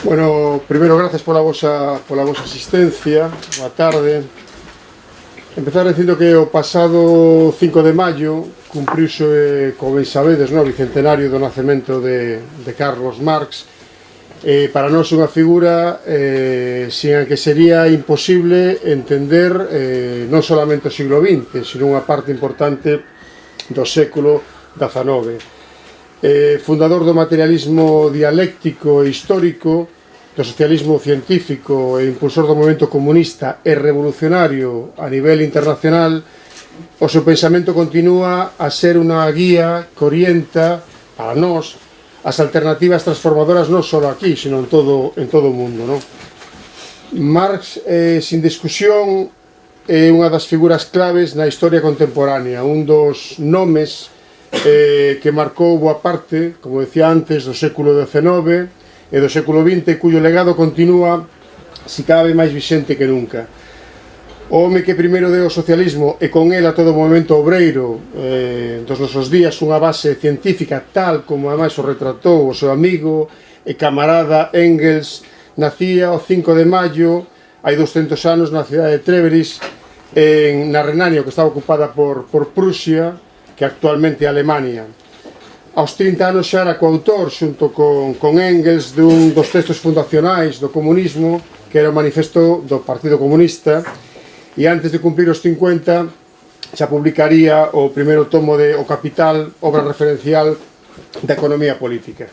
Bueno, primeiro, gracias pola vosa asistencia. Boa tarde. Empezar dicindo que o pasado 5 de maio cumpriuse, como ben sabedes, o bicentenario do nacemento de Carlos Marx. Para nós unha figura sin a que sería imposible entender non solamente o siglo XX, sino unha parte importante do século XIX. Fundador do materialismo dialéctico e histórico, do socialismo científico e impulsor do movimento comunista e revolucionario a nivel internacional, o seu pensamento continúa a ser unha guía que orienta para nós as alternativas transformadoras non só aquí, sino en todo o mundo, non? Marx, sin discusión, é unha das figuras claves na historia contemporánea, un dos nomes que marcou boa parte, como decía antes, do século XIX e do século XX, cuyo legado continúa, si cabe, máis vixente que nunca. O home que primeiro deu o socialismo e con el a todo o movimento obreiro dos nosos días unha base científica, tal como ademais o retratou o seu amigo e camarada Engels, nacía o 5 de maio, hai 200 anos, na cidade de Treveris, na Renania, que estaba ocupada por Prusia, que actualmente é Alemania. Aos 30 anos xa era coautor, xunto con Engels, dun dos textos fundacionais do comunismo, que era o manifesto do Partido Comunista, e antes de cumprir os 50 xa publicaría o primeiro tomo de O Capital, obra referencial da economía política.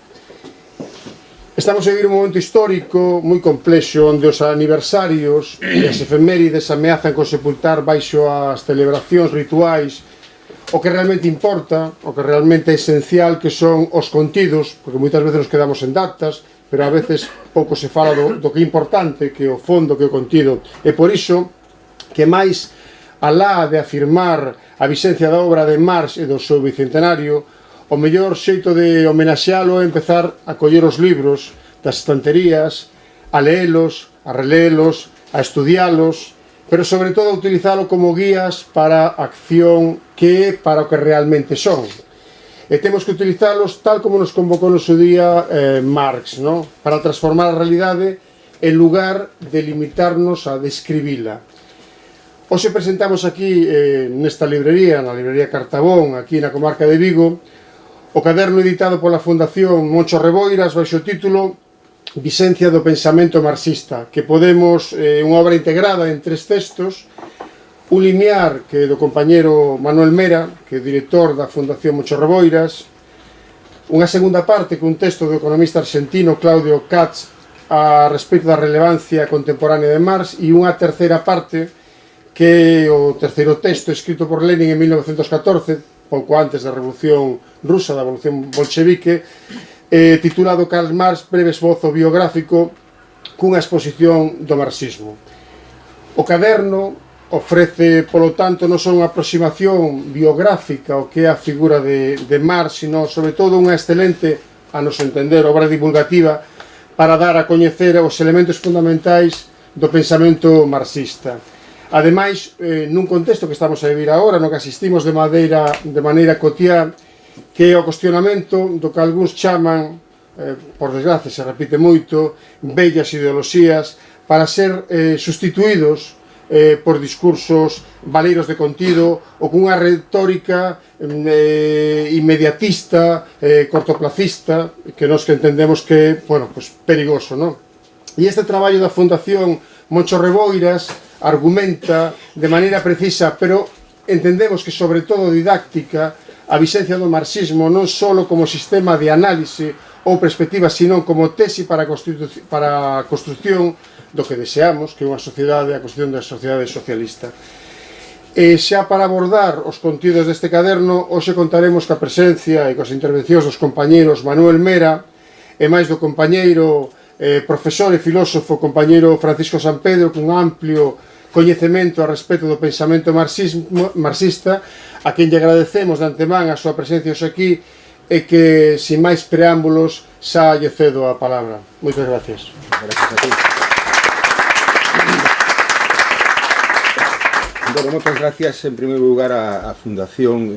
Estamos a vivir un momento histórico moi complexo, onde os aniversarios e as efemérides ameazan con sepultar baixo as celebracións rituais o que realmente importa, o que realmente é esencial, que son os contidos, porque moitas veces nos quedamos en datas, pero a veces pouco se fala do que é importante, que é o fondo, que é o contido. E por iso, que máis alá de afirmar a vixencia da obra de Marx e do seu bicentenario, o mellor xeito de homenaxealo é empezar a coller os libros das estanterías, a leelos, a relelos, a estudialos, pero sobre todo a utilizalo como guías para a acción, que é para o que realmente son. E temos que utilizalos tal como nos convocou no seu día Marx, no? Para transformar a realidade en lugar de limitarnos a describila. Hoxe presentamos aquí, nesta librería, na librería Cartabón, aquí na comarca de Vigo, o caderno editado pola Fundación Moncho Reboiras, baixo o título Vixencia do pensamento marxista, que podemos, unha obra integrada en 3 textos, un limiar que é do compañero Manuel Mera, que é director da Fundación Moncho Reboiras, unha segunda parte que un texto do economista argentino Claudio Katz a respecto da relevancia contemporánea de Marx, e unha terceira parte que é o terceiro texto escrito por Lenin en 1914, pouco antes da Revolución Rusa, da Revolución Bolchevique, titulado Karl Marx, breve esbozo biográfico cunha exposición do marxismo. O caderno ofrece, polo tanto, non só unha aproximación biográfica ao que é a figura de Marx, sino, sobre todo, unha excelente, a nos entender, obra divulgativa para dar a coñecer os elementos fundamentais do pensamento marxista. Ademais, nun contexto que estamos a vivir agora, no que asistimos de maneira cotiá, que é o cuestionamento do que algúns chaman, por desgracia se repite moito, vellas ideoloxías, para ser sustituídos por discursos valeiros de contido ou cunha retórica inmediatista, cortoplacista, que nós que entendemos que é, bueno, pues, perigoso, non? E este traballo da Fundación Moncho Reboiras argumenta de maneira precisa, pero entendemos que sobre todo didáctica, a vixencia do marxismo non só como sistema de análise ou perspectiva, sino como tesi para a construción do que deseamos, que é unha sociedade, a construción da sociedade socialista. E xa para abordar os contidos deste caderno, hoxe contaremos ca presencia e coas intervencións dos compañeiros Manuel Mera e máis do compañeiro profesor e filósofo compañeiro Francisco San Pedro, cun amplio coñecemento a respecto do pensamento marxista, a quen lle agradecemos de antemán a súa presencia hoxe aquí e que, sin máis preámbulos, xa lle cedo a palabra. Moitas gracias. Gracias a ti. Bueno, moitas gracias en primeiro lugar a Fundación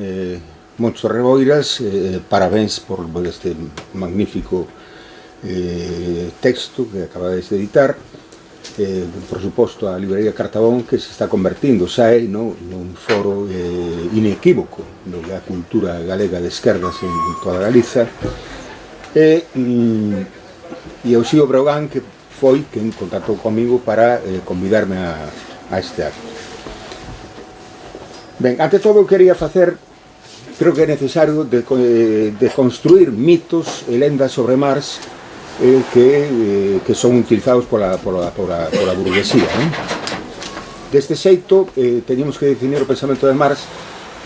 Moncho Reboiras, parabéns por este magnífico texto que acabades de editar, por suposto a librería Cartabón, que se está convertindo xa nun foro inequívoco da cultura galega de esquerdas en toda Galiza, e Oxío Breogán, que foi quen contactou comigo para convidarme a este acto. Ben, ante todo quería facer, creo que é necesario de construir mitos e lendas sobre Marx que son utilizados pola burguesía, non? Deste xeito teníamos que definir o pensamento de Marx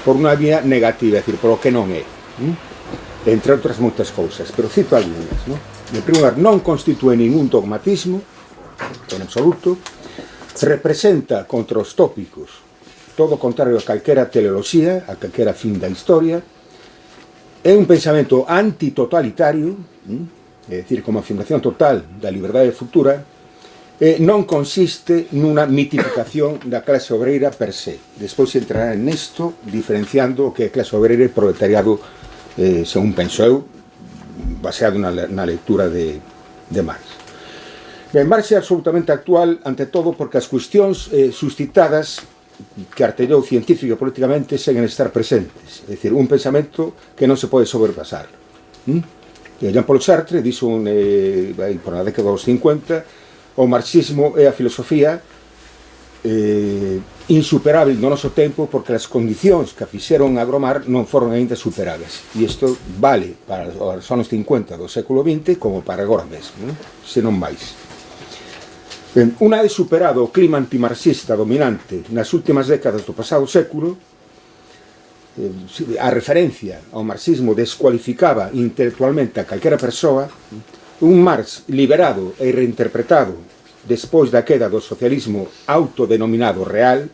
por unha vía negativa, é dicir, polo que non é, entre outras moitas cousas, pero cito algunhas, non? En primeiro lugar, non constitúe ningún dogmatismo en absoluto, representa contra os tópicos todo o contrario a calquera teleoloxía, a calquera fin da historia, é un pensamento antitotalitario, é dicir, como afirmación total da liberdade futura, non consiste nunha mitificación da clase obreira per se. Despois se entrará nesto diferenciando o que é clase obreira e proletariado, según penso eu, baseado na lectura de Marx. Ben, Marx é absolutamente actual, ante todo, porque as cuestións suscitadas que artellou científico e políticamente seguen estar presentes. É dicir, un pensamento que non se pode sobrepasar. Jean-Paul Sartre dixo por na década dos 50: o marxismo é a filosofía insuperável no noso tempo porque as condicións que a fixeron agromar non foron aínda superadas. E isto vale para os anos 50 do século XX como para agora mesmo, se non máis. Ben, unha vez superado o clima antimarxista dominante nas últimas décadas do pasado século, a referencia ao marxismo descualificaba intelectualmente a calquera persoa, un Marx liberado e reinterpretado despois da queda do socialismo autodenominado real,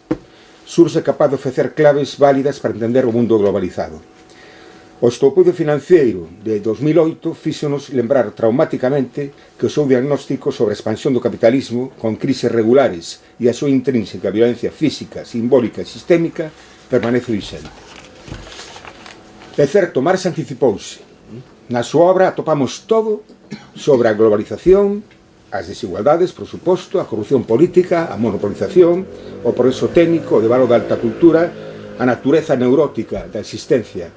surse capaz de ofrecer claves válidas para entender o mundo globalizado. O estoupido financiero de 2008 fíxonos lembrar traumáticamente que o seu diagnóstico sobre a expansión do capitalismo con crises regulares e a súa intrínseca violencia física, simbólica e sistémica permanece vixente. É certo, Marx anticipouse. Na súa obra atopamos todo sobre a globalización, as desigualdades, por suposto, a corrupción política, a monopolización, o progreso técnico, o devaro da alta cultura, a natureza neurótica da existencia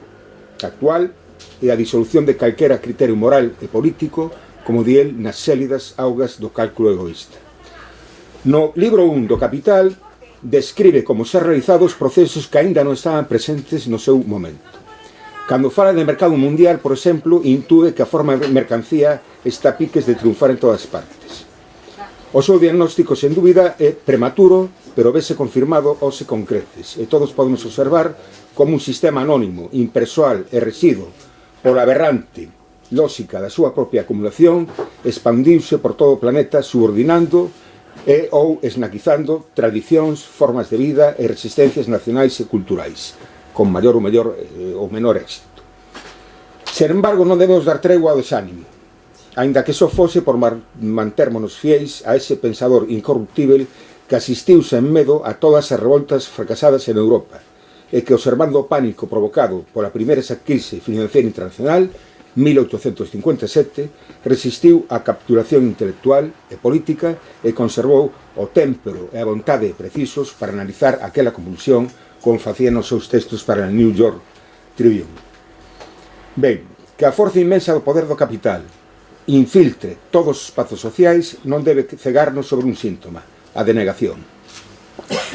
actual e a disolución de calquera criterio moral e político, como di el nas xélidas augas do cálculo egoísta. No libro 1 do Capital describe como ser realizados procesos que aínda non estaban presentes no seu momento. Cando fala de mercado mundial, por exemplo, intúe que a forma de mercancía está a piques de triunfar en todas partes. O seu diagnóstico, sen dúbida, é prematuro, pero vese confirmado hoxe con creces, e todos podemos observar como un sistema anónimo, impersoal e residuo pola aberrante lógica da súa propia acumulación expandiuse por todo o planeta subordinando e ou esnaquizando tradicións, formas de vida e resistencias nacionais e culturais, con maior ou menor éxito. Sen embargo, non debemos dar tregua ao desánimo, aínda que só fose por mantermonos fiéis a ese pensador incorruptível que asistiu sen medo a todas as revoltas fracasadas en Europa e que, observando o pánico provocado pola primeira crise financiera internacional, 1857, resistiu á capturación intelectual e política e conservou o témpero e a vontade precisos para analizar aquela convulsión como facían os seus textos para a New York Tribune. Ben, que a forza inmensa do poder do capital infiltre todos os espazos sociais non debe cegarnos sobre un síntoma, a denegación.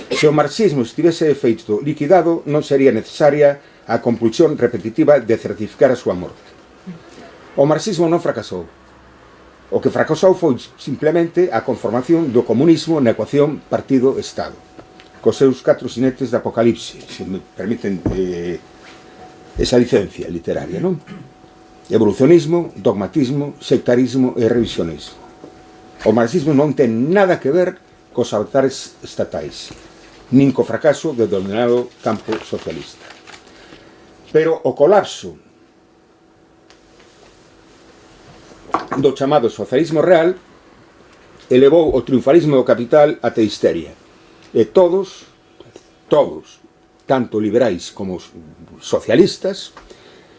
Se o marxismo estivese de feito liquidado, non sería necesaria a compulsión repetitiva de certificar a súa morte. O marxismo non fracasou. O que fracasou foi simplemente a conformación do comunismo na ecuación partido-estado, cos seus 4 sinetes de apocalipse, se me permiten esa licencia literaria, non? Evolucionismo, dogmatismo, sectarismo e revisionismo. O marxismo non ten nada que ver cos avatares estatais, nin co fracaso do denominado campo socialista. Pero o colapso do chamado socialismo real elevou o triunfalismo do capital até histeria. E todos, tanto liberais como socialistas,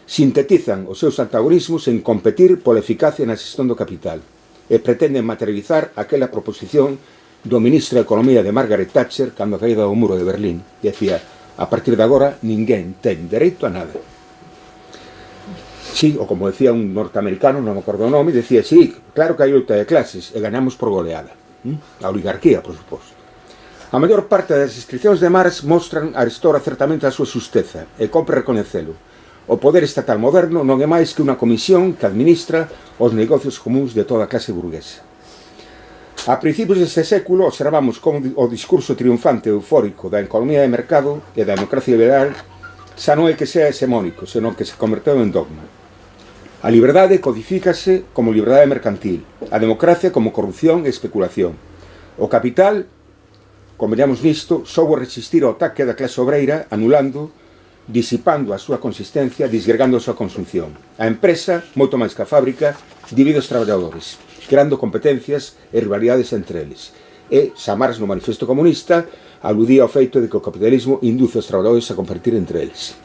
sintetizan os seus antagonismos en competir pola eficacia na xestión do capital e pretenden materializar aquela proposición do ministro de Economía de Margaret Thatcher cando a caída do muro de Berlín. Decía, a partir de agora ninguén ten dereito a nada. Sí, ou como decía un norteamericano, non me acordo o nome, decía, sí, claro que hai loita de clases e ganamos por goleada. A oligarquía, por suposto. A maior parte das descripcións de Marx mostran a Aristóteles certamente a súa xusteza, e compre reconhecelo. O poder estatal moderno non é máis que unha comisión que administra os negocios comuns de toda a clase burguesa. A principios deste século observamos como o discurso triunfante e eufórico da economía de mercado e da democracia liberal xa non é que sea hexemónico, senón que se converteu en dogma. A liberdade codifícase como liberdade mercantil, a democracia como corrupción e especulación. O capital, convenhamos nisto, soubo resistir ao ataque da clase obreira, anulando, disipando a súa consistencia, disgregando a súa consunción. A empresa, moito máis que a fábrica, divide os traballadores, creando competencias e rivalidades entre eles. E, xa Marx no Manifesto Comunista, aludía ao feito de que o capitalismo induce os traballadores a competir entre eles.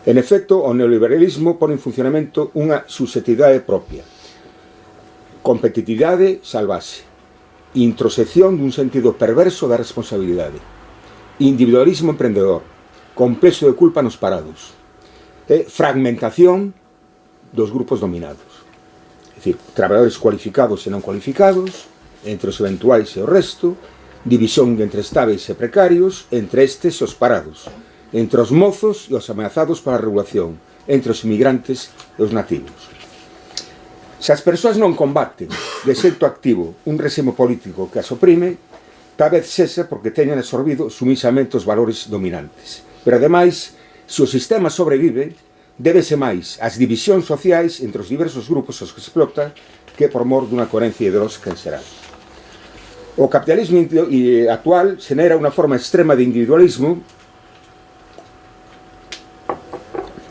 En efecto, o neoliberalismo pone en funcionamento unha susceptibilidade propia. Competitividade salvase. Introsección dun sentido perverso da responsabilidade. Individualismo emprendedor. Complexo de culpa nos parados. E fragmentación dos grupos dominados. É dicir, traballadores cualificados e non cualificados, entre os eventuais e o resto, división entre estáveis e precarios, entre estes e os parados, entre os mozos e os ameazados para a regulación, entre os inmigrantes e os nativos. Se as persoas non combaten de xeito activo un réximo político que as oprime, tal vez sexa porque teñan absorbido sumisamente os valores dominantes. Pero, ademais, se o sistema sobrevive, débese máis ás divisións sociais entre os diversos grupos aos que se explota que por mor dunha coherencia ideolóxica en xeral. O capitalismo actual xenera unha forma extrema de individualismo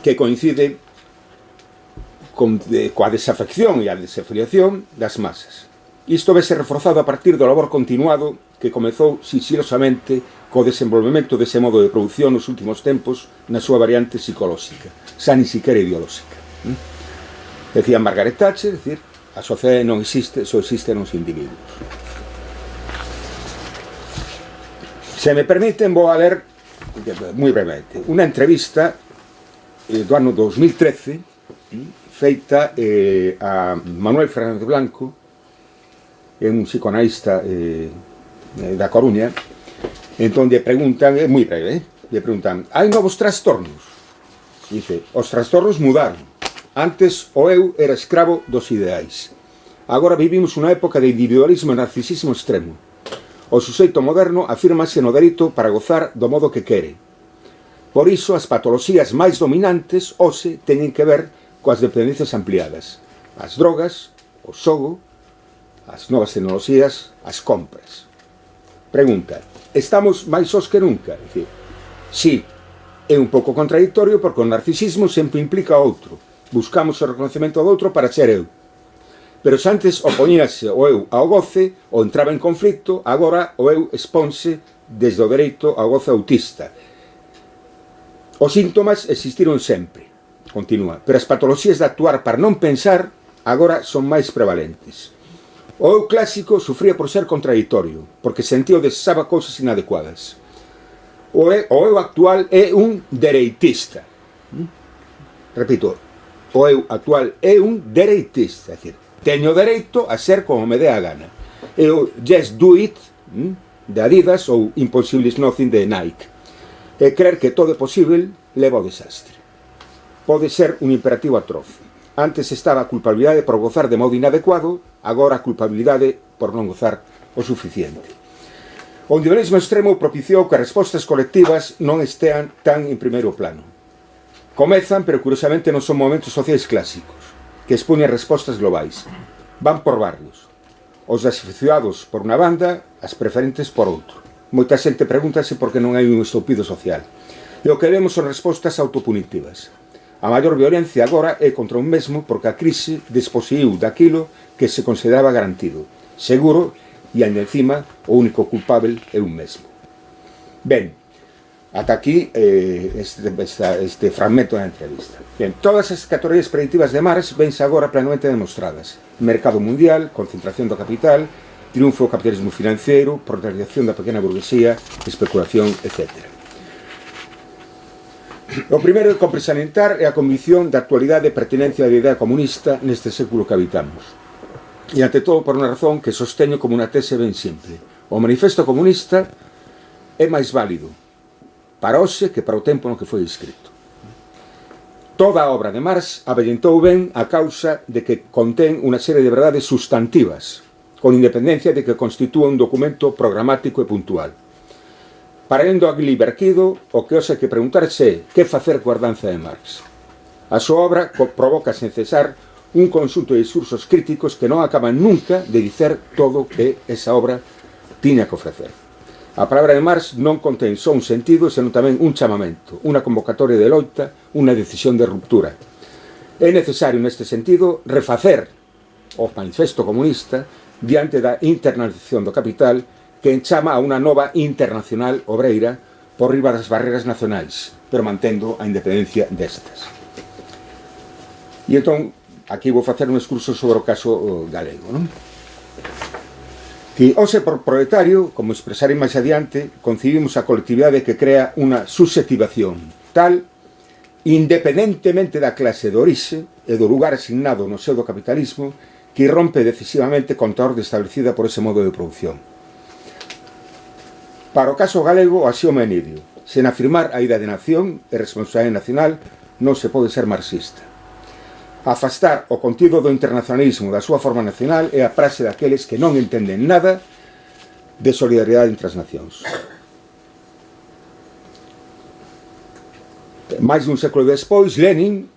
que coincide coa desafección e a desafiliación das masas. Isto vese reforzado a partir do labor continuado que comezou sigilosamente co desenvolvemento dese modo de produción nos últimos tempos na súa variante psicolóxica, xa ni siquiera ideolóxica. Decía Margaret Thatcher, decir, a sociedade non existe, só existen os individuos. Se me permiten, vou a ler, moi brevemente, unha entrevista do ano 2013, feita a Manuel Fernández Blanco, un psicoanalista da Coruña, entón lle preguntan, é moi breve, lle preguntan, hai novos trastornos? Dice, os trastornos mudaron. Antes o eu era escravo dos ideais. Agora vivimos unha época de individualismo e narcisismo extremo. O suxeito moderno afírmase no dereito para gozar do modo que quere. Por iso, as patoloxías máis dominantes hoxe teñen que ver coas dependencias ampliadas. As drogas, o xogo, as novas tecnoloxías, as compras. Pregunta, estamos máis sós que nunca? Dicir, sí, é un pouco contradictorio porque o narcisismo sempre implica outro. Buscamos o reconocemento do outro para ser eu. Pero se antes opoñíase o eu ao goce ou entraba en conflicto, agora o eu exponse desde o dereito ao goce autista. Os síntomas existiron sempre, continúa, pero as patoloxías de actuar para non pensar agora son máis prevalentes. O eu clásico sufría por ser contradictorio, porque sentía o desexaba cousas inadecuadas. O eu actual é un dereitista. Repito, o eu actual é un dereitista, é dicir, teño dereito a ser como me dé a gana. E o Just Do It de Adidas ou Impossible is Nothing de Nike. E creer que todo é posible leva ao desastre. Pode ser un imperativo atroz. Antes estaba a culpabilidade por gozar de modo inadecuado, agora a culpabilidade por non gozar o suficiente. O individualismo extremo propiciou que as respostas colectivas non estean tan en primeiro plano. Comezan, pero curiosamente non son movimentos sociais clásicos, que expoñen respostas globais. Van por barrios. Os desafiados por unha banda, as preferentes por outro. Moita xente pregúntase por que non hai un estoupido social. E o que vemos son respostas autopunitivas. A maior violencia agora é contra un mesmo porque a crise desposeíu daquilo que se consideraba garantido, seguro, e ainda encima o único culpável é un mesmo. Ben, Ata aquí este fragmento da entrevista. Bien, todas as categorías predictivas de Marx vense agora plenamente demostradas. Mercado mundial, concentración do capital, triunfo do capitalismo financeiro, proletarización da pequena burguesía, especulación, etc. O primeiro que compre salientar é a convicción da actualidade e pertinencia da idea comunista neste século que habitamos. E ante todo por unha razón que sosteño como unha tese ben simple. O manifesto comunista é máis válido para hoxe que para o tempo no que foi escrito. Toda a obra de Marx avellentou ben a causa de que contén unha serie de verdades sustantivas, con independencia de que constitúa un documento programático e puntual. Parendo a Gliberquido, o que hoxe hai que preguntarse é que facer coa herdanza de Marx. A súa obra provoca sen cesar un conxunto de discursos críticos que non acaban nunca de dicer todo o que esa obra tiña que ofrecer. A palabra de Marx non contén só un sentido, senón tamén un chamamento, unha convocatoria de loita, unha decisión de ruptura. É necesario, neste sentido, refacer o manifesto comunista diante da internalización do capital que enchama a unha nova internacional obreira por riba das barreras nacionais, pero mantendo a independencia destas. E entón, aquí vou facer un excurso sobre o caso galego, non? Hoxe por proletario, como expresarei máis adiante, concibimos a colectividade que crea unha susceptivación tal, independentemente da clase de orixe e do lugar asignado no seu do capitalismo, que irrompe decisivamente contra a orde establecida por ese modo de produción. Para o caso galego, o axioma é nidio. Sen afirmar a idea de nación e responsabilidade nacional, non se pode ser marxista. Afastar o contido do internacionalismo da súa forma nacional é a praxe daqueles que non entenden nada de solidaridade entre as nacións. Mais dun século despois, Lenin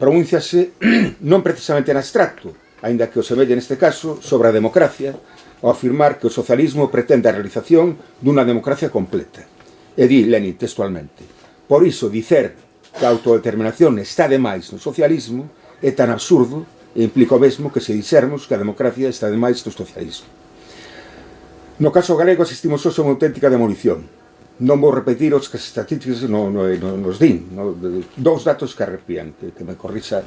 pronúnciase non precisamente en abstracto, aínda que o semelle neste caso, sobre a democracia, ao afirmar que o socialismo pretende a realización dunha democracia completa. E di Lenin textualmente: por iso dicer que a autodeterminación está demais no socialismo é tan absurdo e implica o mesmo que se dixermos que a democracia está demais no socialismo. No caso galego asistimos hoxe a unha auténtica demolición. Non vou repetir os que as estatísticas nos din. Dous datos que arrepían, que me corrixa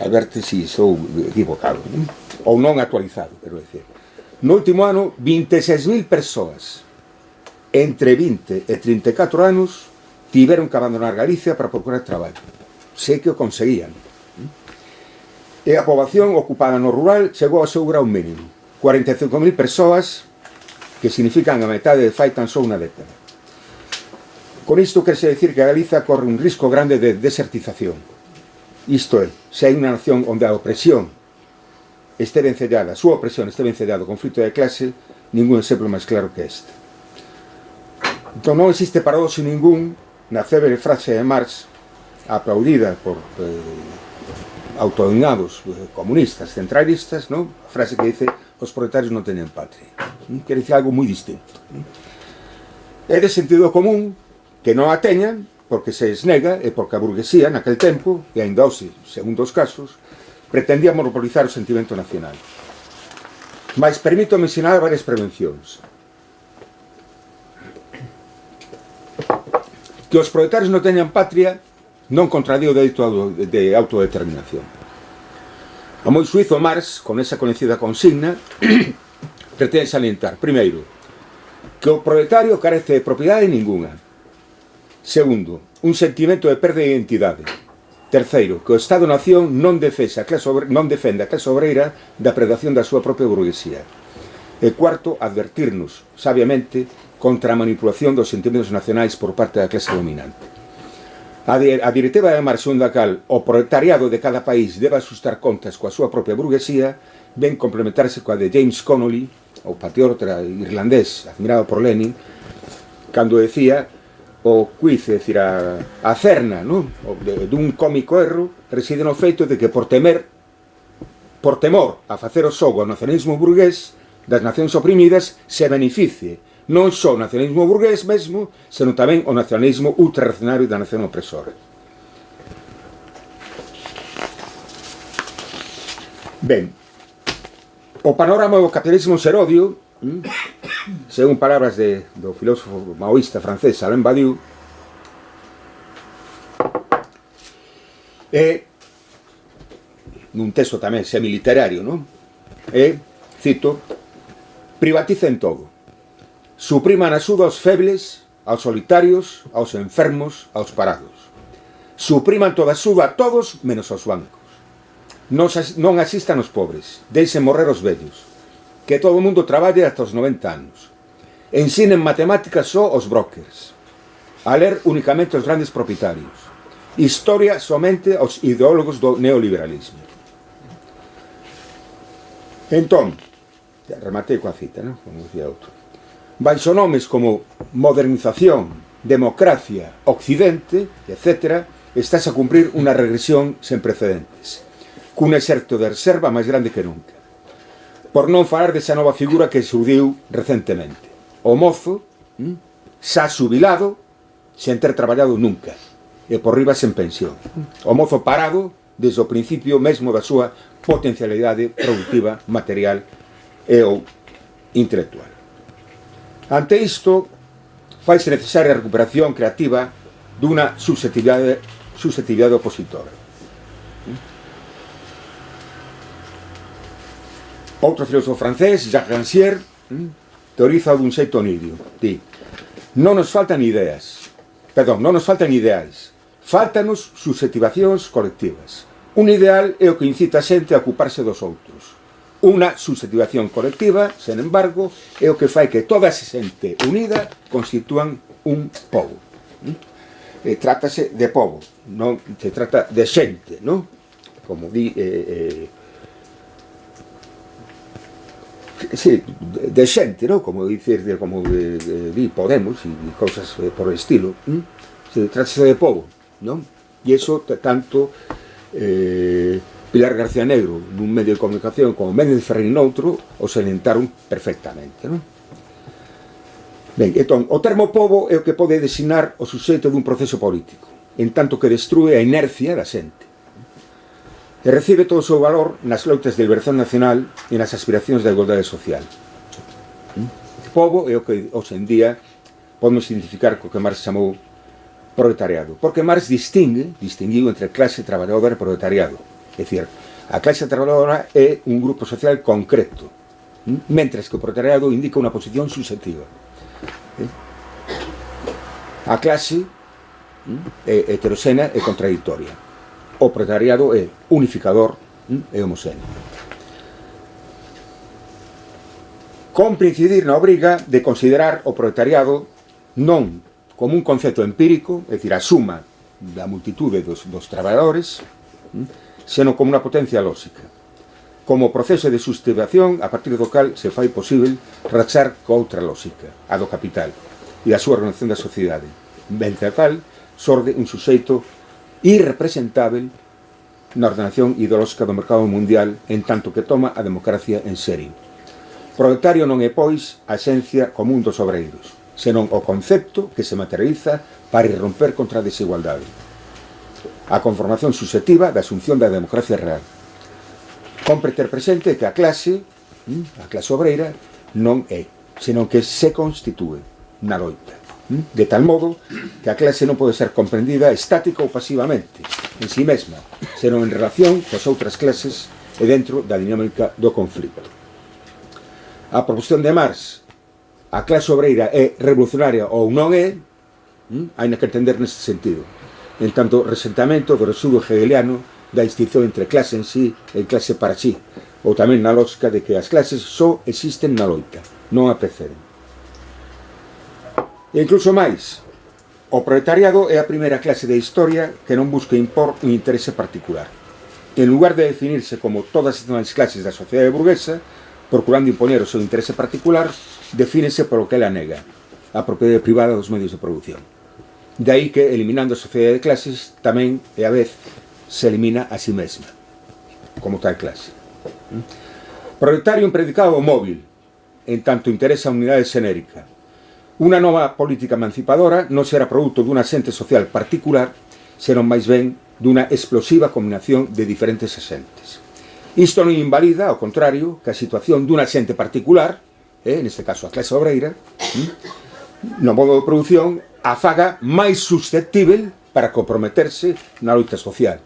a verte se sou equivocado, non? Ou non actualizado, quero decir. No último ano, 26.000 persoas entre 20 e 34 anos tiveron que abandonar Galicia para procurar traballo. Sei que o conseguían. E a poboación ocupada no rural chegou ao seu grau mínimo. 45.000 persoas, que significan a metade de fai tan só unha década. Con isto querse decir que a Galiza corre un risco grande de desertización. Isto é, se hai unha nación onde a opresión este vencellada, a súa opresión este vencellada ao conflito de clase, ningún exemplo máis claro que este. Entón non existe paradoxo ningún na célebre frase de Marx, aplaudida por autodenominados comunistas, centralistas, ¿no? A frase que dice: os proletarios non teñen patria. Quere dicir algo moi distinto. É de sentido común que non a teñan, porque se esnega e porque a burguesía naquel tempo, e ainda hoxe, segundo os casos, pretendía monopolizar o sentimento nacional. Mas permito mencionar varias prevencións. Que os proletarios non teñan patria non contradí o dereito de autodeterminación. A moi suizo, Marx, con esa coñecida consigna, pretende salientar, primeiro, que o proletario carece de propiedade ninguna. Segundo, un sentimento de perda de identidade. Terceiro, que o Estado-nación non defende a clase obreira da predación da súa propia burguesía. E cuarto, advertirnos, sabiamente, contra a manipulación dos sentimentos nacionais por parte da clase dominante. A directiva de Marx, segundo a cal o proletariado de cada país debe asustar contas coa súa propia burguesía, ven complementarse coa de James Connolly, o patriota irlandés admirado por Lenin, cando decía o quiz, é dicir, a cerna, non? Dun cómico erro reside no feito de que por temor a facer o xogo ao nacionalismo burgués das nacións oprimidas se beneficie non só o nacionalismo burgués mesmo, senón tamén o nacionalismo ultrarreaccionario da nación opresora. Ben, o panorama do capitalismo serodio, según palabras do filósofo maoísta francés Alain Badiou, E, nun texto tamén semiliterario, non? E, cito, privaticen todo. Supriman a axuda aos febles, aos solitarios, aos enfermos, aos parados. Supriman toda a axuda a todos menos aos bancos. Non asistan os pobres, deixen morrer os vellos. Que todo o mundo traballe hasta os 90 anos. Ensinen matemáticas só aos brokers. A ler únicamente os grandes propietarios. Historia somente aos ideólogos do neoliberalismo. Entón, rematei coa cita, non? Como dicía outro. Baixo nomes como modernización, democracia, occidente, etc., estás a cumprir unha regresión sen precedentes, cun exército de reserva máis grande que nunca. Por non falar desa nova figura que surdiu recentemente. O mozo, xa xubilado, sen ter traballado nunca, e por riba sen pensión. O mozo parado desde o principio mesmo da súa potencialidade productiva, material e ou intelectual. Ante isto, faise necesaria a recuperación creativa dunha susceptibilidade opositora. Outro filósofo francés, Jacques Rancière, teoriza dun xeito nidio. Di, non nos faltan ideais, fáltanos susceptivacións colectivas. Un ideal é o que incita a xente a ocuparse dos outros. Unha susceptivación colectiva, sen embargo, é o que fai que toda esa xente unida constitúan un pobo. Trátase de pobo, non se trata de xente, non? Como di sí, de xente, non? Como dicir, como di Podemos e cousas por el estilo. Se trátase de pobo, non? E iso tanto Pilar García Negro nun medio de comunicación como Méndez Ferrín noutro o salientaron perfectamente, non? Ben, entón, o termo pobo é o que pode designar o suxeito dun proceso político, en tanto que destrue a inercia da xente. E recibe todo o seu valor nas loitas de liberación nacional e nas aspiracións da igualdade social. Pobo é o que, hoxe en día, podemos identificar co que Marx chamou proletariado, porque Marx distinguiu entre clase traballadora e proletariado. É dicir, a clase traballadora é un grupo social concreto, mentres que o proletariado indica unha posición subxectiva. A clase é heteroxénea e contradictoria. O proletariado é unificador e homogéneo. Compre incidir na obriga de considerar o proletariado non como un concepto empírico, é dicir, a suma da multitude dos traballadores, senón como unha potencia lóxica, como proceso de substitución a partir do cal se fai posible rachar co outra lóxica, a do capital, e a súa organización da sociedade. Vence a tal, sorde un suxeito irrepresentável na ordenación ideolóxica do mercado mundial en tanto que toma a democracia en serio. Proletario non é, pois, a esencia común dos obreiros, senón o concepto que se materializa para irromper contra a desigualdade. A conformación subxectiva da asunción da democracia real. Compre ter presente que a clase obreira, non é, senón que se constitúe na loita. De tal modo que a clase non pode ser comprendida estática ou pasivamente, en si mesma, senón en relación coas outras clases e dentro da dinámica do conflito. A proposición de Marx, a clase obreira é revolucionaria ou non é, hai que entender neste sentido. En tanto, resentamento do residuo hegeliano da distinción entre clase en sí e clase para sí, ou tamén na lógica de que as clases só existen na loita, non a preceden. E incluso máis, o proletariado é a primeira clase de historia que non busca impor un interese particular. En lugar de definirse como todas as demais clases da sociedade burguesa, procurando impoñer o seu interese particular, defínese polo que ela nega, a propiedade privada dos medios de produción. De aí que, eliminando a sociedade de clases, tamén, e a vez, se elimina a si mesma, como tal clase. Proletario un predicado móvil, en tanto interesa a unidade xenérica. Unha nova política emancipadora non será produto dunha xente social particular, senón máis ben dunha explosiva combinación de diferentes axentes. Isto non invalida, ao contrario, que a situación dunha xente particular, neste caso a clase obreira, no modo de produción, a faga máis susceptível para comprometerse na loita social.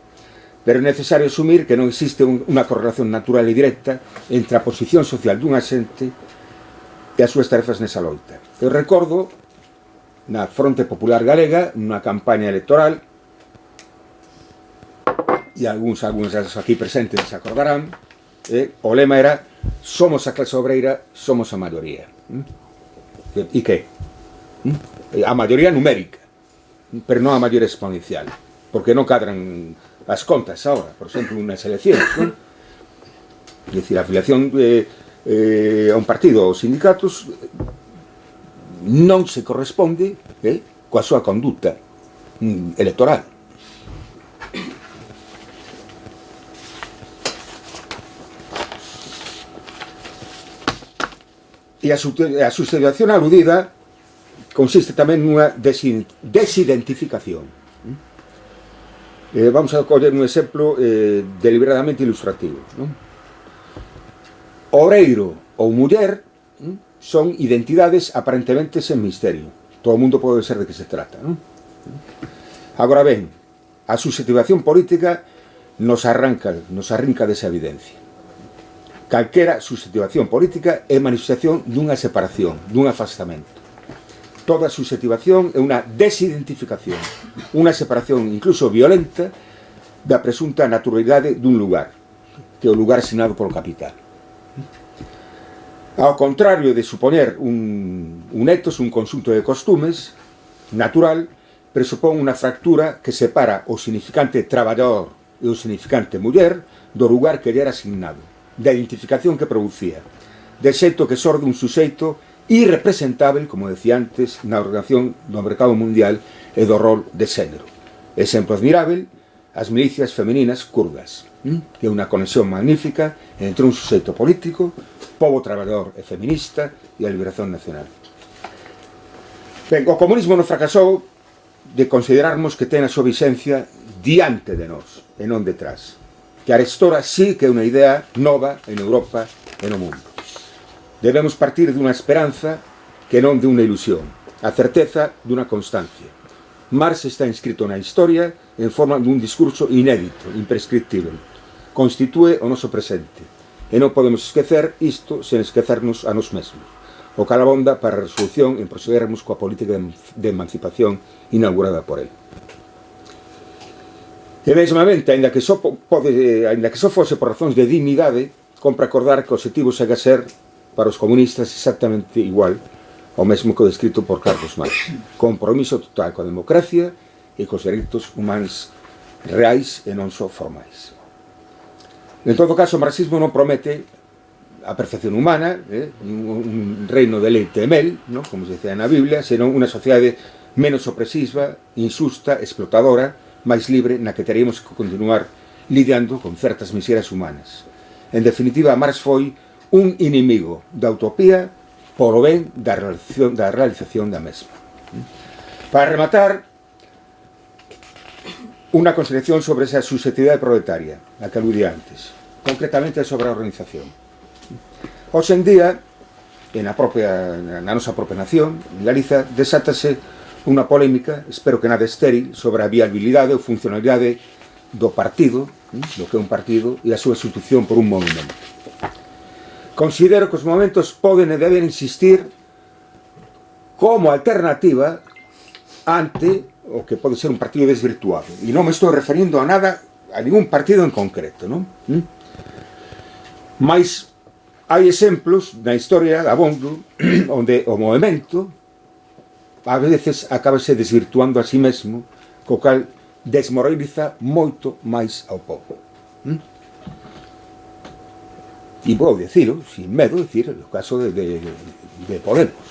pero é necesario asumir que non existe unha correlación natural e directa entre a posición social dunha xente e as súas tarefas nesa loita. Eu recordo na Fronte Popular Galega, nunha campaña electoral, e algúns aquí presentes se acordarán, o lema era: somos a clase obreira, somos a maioría. E que? A maioría numérica, pero non a maioría exponencial, porque non cadran as contas ahora, por exemplo, unas eleccións, non? É dicir, a afiliación a un partido ou sindicatos non se corresponde coa súa conduta electoral. E a substitución aludida consiste tamén nunha desidentificación. Vamos a coller un exemplo deliberadamente ilustrativo, non? Obreiro ou muller son identidades aparentemente sen misterio. Todo o mundo pode ser de que se trata, non? Agora ben, a substitución política nos arrinca desa evidencia. Calquera substitución política é manifestación dunha separación, dun afastamento. Toda substitución é unha desidentificación, unha separación incluso violenta da presunta naturalidade dun lugar, que é o lugar asignado polo capital. Ao contrario de supoñer un etos, un conxunto de costumes natural, presupón unha fractura que separa o significante traballador e o significante muller do lugar que lle era asignado, da identificación que producía, de xeito que xorde un suxeito irrepresentável, como decía antes, na organización do mercado mundial e do rol de xénero. Exemplo admirável, as milicias femininas kurdas, que é unha conexión magnífica entre un suxeito político, pobo traballador e feminista, e a liberación nacional. Ben, o comunismo non fracasou de considerarmos que ten a súa vixencia diante de nós, e non detrás. Que arestora sí que é unha idea nova en Europa e no mundo. Debemos partir dunha esperanza que non de unha ilusión, a certeza dunha constancia. Marx está inscrito na historia en forma dun discurso inédito, imprescriptível. Constitúe o noso presente, e non podemos esquecer isto sen esquecernos a nos mesmos. O calabonda para a resolución en proseguirmos coa política de emancipación inaugurada por ele. E mesmamente, aínda que só fose por razóns de dignidade, compra acordar que o objetivo segue a ser para os comunistas exactamente igual ao mesmo que o descrito por Carlos Marx: compromiso total coa democracia e cos dereitos humanos reais e non só formais. En todo caso, o marxismo non promete a perfección humana, un reino de leite e mel, ¿no?, como se decía na Biblia, senón unha sociedade menos opresiva, injusta, explotadora, máis libre, na que teríamos que continuar lidiando con certas miserias humanas. En definitiva, Marx foi un inimigo da utopía polo ben da realización da mesma. Para rematar, unha consideración sobre esa susceptibilidade proletaria, a que aludí antes, concretamente sobre a organización. Hoxe en día, na nosa propia nación, en Galiza, desátase unha polémica, espero que nada estéril, sobre a viabilidade ou funcionalidade do partido, do que é un partido, e a súa sustitución por un movimento. Considero que os momentos poden e deben existir como alternativa ante o que pode ser un partido desvirtuado. E non me estou referindo a nada, a ningún partido en concreto, non? Mais hai exemplos na historia abondo onde o movimento a veces acabase desvirtuando a si mesmo, co cal desmoraliza moito máis ao povo. E vou dicilo, sin medo, decir, o caso de Podemos.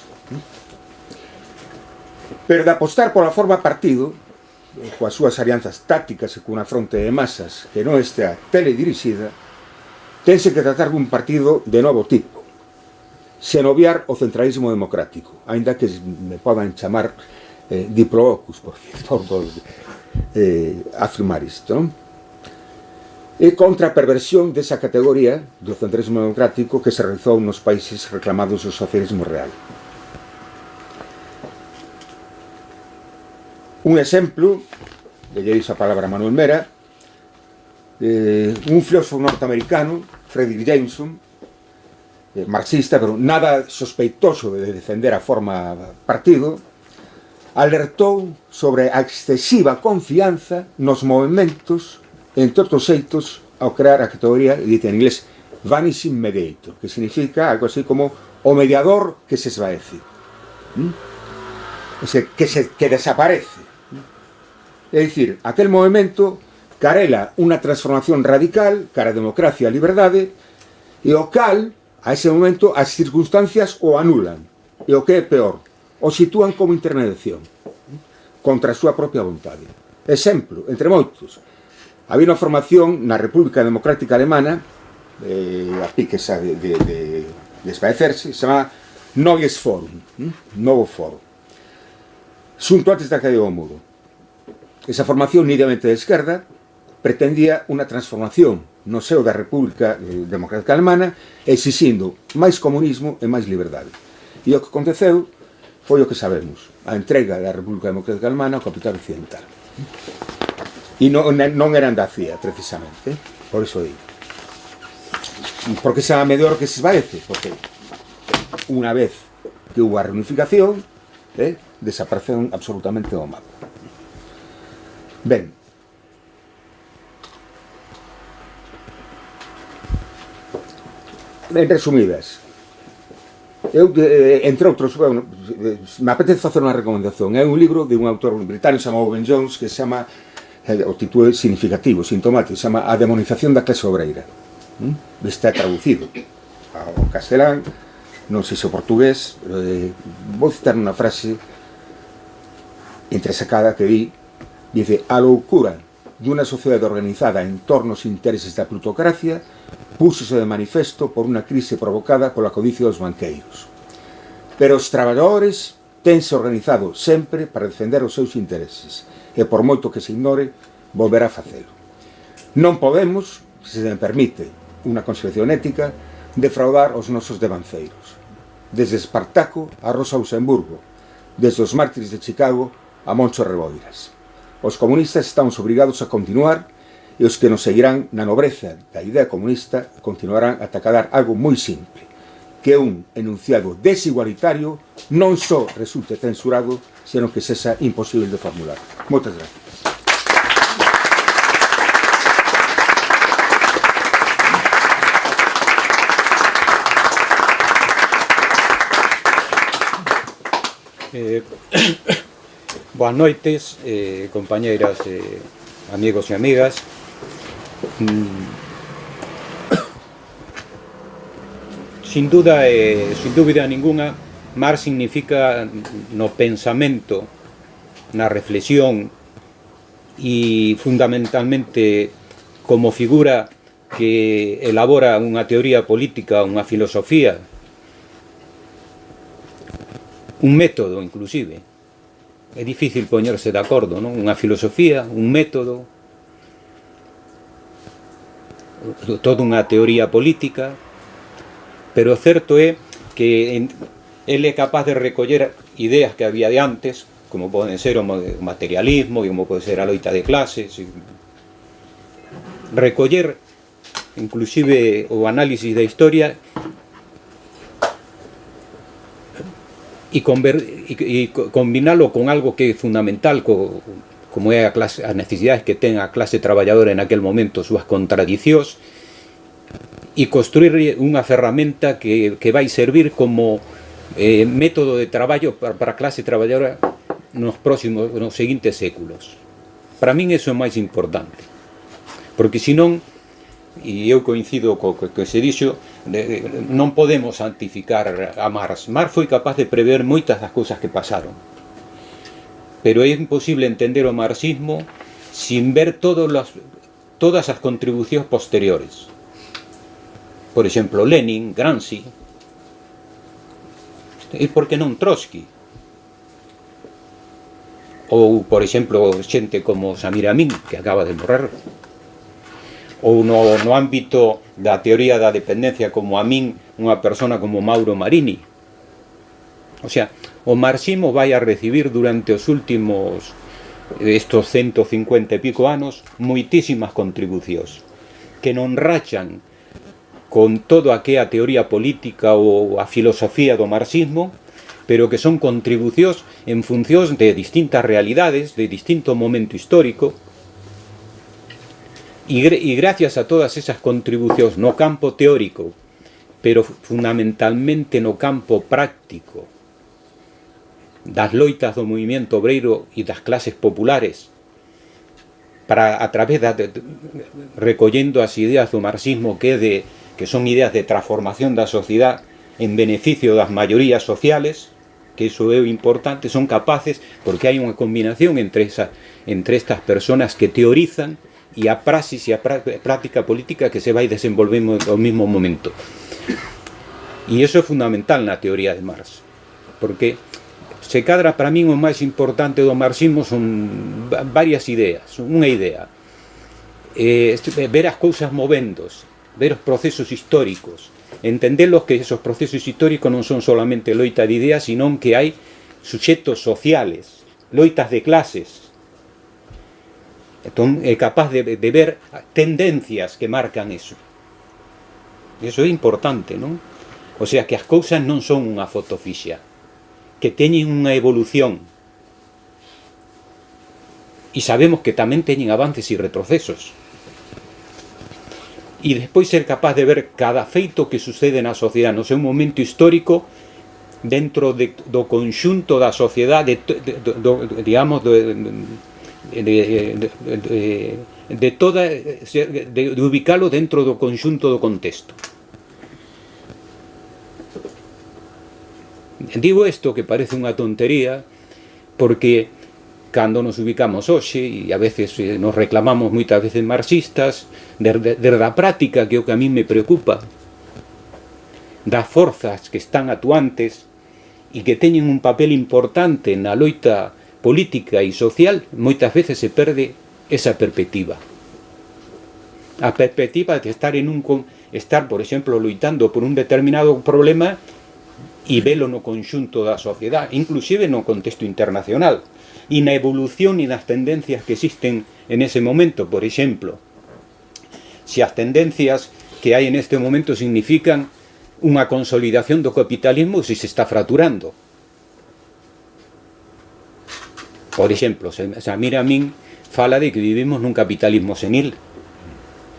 Pero de apostar pola forma partido, coas súas alianzas tácticas e cunha fronte de masas que non estea teledirixida, tense que tratar dun partido de novo tipo, sen obviar o centralismo democrático, aínda que me podan chamar diplodocus por afirmar isto, non? E contra a perversión desa categoría do centralismo democrático que se realizou nos países reclamados do socialismo real. Un exemplo, lle dixo a palabra a Manuel Mera, un filósofo norteamericano, Frederick Jameson, marxista, pero nada sospeitoso de defender a forma partido, alertou sobre a excesiva confianza nos movimentos, entre outros xeitos, ao crear a categoría, dice en inglés, vanishing mediator, que significa algo así como o mediador que se esvaece, que desaparece. É dicir, aquel movimento carela unha transformación radical cara a democracia e a liberdade, e o cal, a ese momento, as circunstancias o anulan, e o que é peor, o sitúan como intermediación contra a súa propia vontade. Exemplo, entre moitos, había unha formación na República Democrática Alemana, a piques de desvaecerse, se chama Neues Forum, Novo Foro, xunto antes da caída do muro. Esa formación nitidamente de esquerda pretendía unha transformación no seo da República Democrática Alemana, exixindo máis comunismo e máis liberdade. E o que aconteceu foi o que sabemos, a entrega da República Democrática Alemana ao capital occidental. E non eran da CIA, precisamente, por iso digo. Porque esa medidor que se esvaece, porque unha vez que hubo a reunificación, desapareceu absolutamente do mapa. Ben, en resumidas, eu, entre outros, me apetece facer unha recomendación. É un libro de un autor británico chamado Ben Jones, que se chama, o título é significativo, sintomático, se chama A demonización da clase obreira. Está traducido ao castelán, non sei se o portugués, vou citar unha frase entresacada que dice: a loucura de unha sociedade organizada en torno aos intereses da plutocracia púxose de manifesto por unha crise provocada pola codicia dos banqueiros. Pero os traballadores tense organizado sempre para defender os seus intereses, e por moito que se ignore, volverá a facelo. Non podemos, se me permite unha concepción ética, defraudar os nosos devanceiros. Desde Espartaco a Rosa Luxemburgo, desde os mártires de Chicago a Moncho Reboiras. Os comunistas estamos obrigados a continuar, e os que nos seguirán na nobreza da idea comunista continuarán a acadar algo moi simple, que un enunciado desigualitario non só resulte censurado, senón que sexa imposible de formular. Moitas gracias. Boas noites, compañeiras, amigos e amigas. Sin dúbida ninguna, Marx significa no pensamento, na reflexión e fundamentalmente como figura que elabora unha teoría política, unha filosofía, un método inclusive. É difícil poñerse de acordo, non? Unha filosofía, un método, toda unha teoría política, pero o certo é que ele é capaz de recoller ideas que había de antes, como poden ser o materialismo, como pode ser a loita de clases, recoller inclusive o análisis da historia e combinalo con algo que é fundamental, como é as necesidades que ten a clase traballadora en aquel momento, súas contradicións, e construir unha ferramenta que vai servir como método de traballo para a clase traballadora nos seguintes séculos. Para min iso é máis importante, porque senón, e eu coincido co que se dixo, non podemos santificar a Marx. Marx foi capaz de prever moitas das cousas que pasaron, pero é imposible entender o marxismo sin ver todas as contribucións posteriores. Por exemplo, Lenin, Gramsci, e por que non Trotsky, ou, por exemplo, xente como Samir Amin, que acaba de morrer, ou no ámbito da teoría da dependencia como Amin, unha persona como Mauro Marini. O sea, o marxismo vai a recibir durante os últimos estos 150 e pico anos moitísimas contribucións. que non rachan con toda aquella teoría política ou a filosofía do marxismo, pero que son contribucións en función de distintas realidades, de distinto momento histórico, e gracias a todas esas contribucións no campo teórico, pero fundamentalmente no campo práctico, das loitas do movimento obreiro e das clases populares, para a través recollendo as ideas do marxismo que son ideas de transformación da sociedade en beneficio das maiorías sociales, que iso é importante, son capaces, porque hai unha combinación entre estas personas que teorizan e a praxis e a práctica política que se vai desenvolvendo ao mesmo momento. E iso é fundamental na teoría de Marx, porque se cadra para min o máis importante do marxismo son varias ideas. Unha idea, ver as cousas movendos, ver os procesos históricos, entenderlos que esos procesos históricos non son solamente loita de ideas, sino que hai suxetos sociales, loitas de clases. Entón, é capaz de ver tendencias que marcan eso. Eso é importante, non? O sea, que as cousas non son unha foto fixa, que teñen unha evolución. E sabemos que tamén teñen avances e retrocesos. E despois ser capaz de ver cada feito que sucede na sociedade no seu momento histórico dentro do conxunto da sociedade, digamos, de ubicalo dentro do conxunto do contexto. Digo isto que parece unha tontería porque cando nos ubicamos hoxe e a veces nos reclamamos moitas veces marxistas desde a práctica, que é o que a mí me preocupa, das forzas que están actuantes e que teñen un papel importante na loita política e social, moitas veces se perde esa perspectiva. A perspectiva de estar, por exemplo, loitando por un determinado problema e velo no conxunto da sociedade, inclusive no contexto internacional, e na evolución e nas tendencias que existen en ese momento. Por exemplo, se as tendencias que hai en este momento significan unha consolidación do capitalismo, se está fraturando. Por exemplo, se a mira a min fala de que vivimos nun capitalismo senil.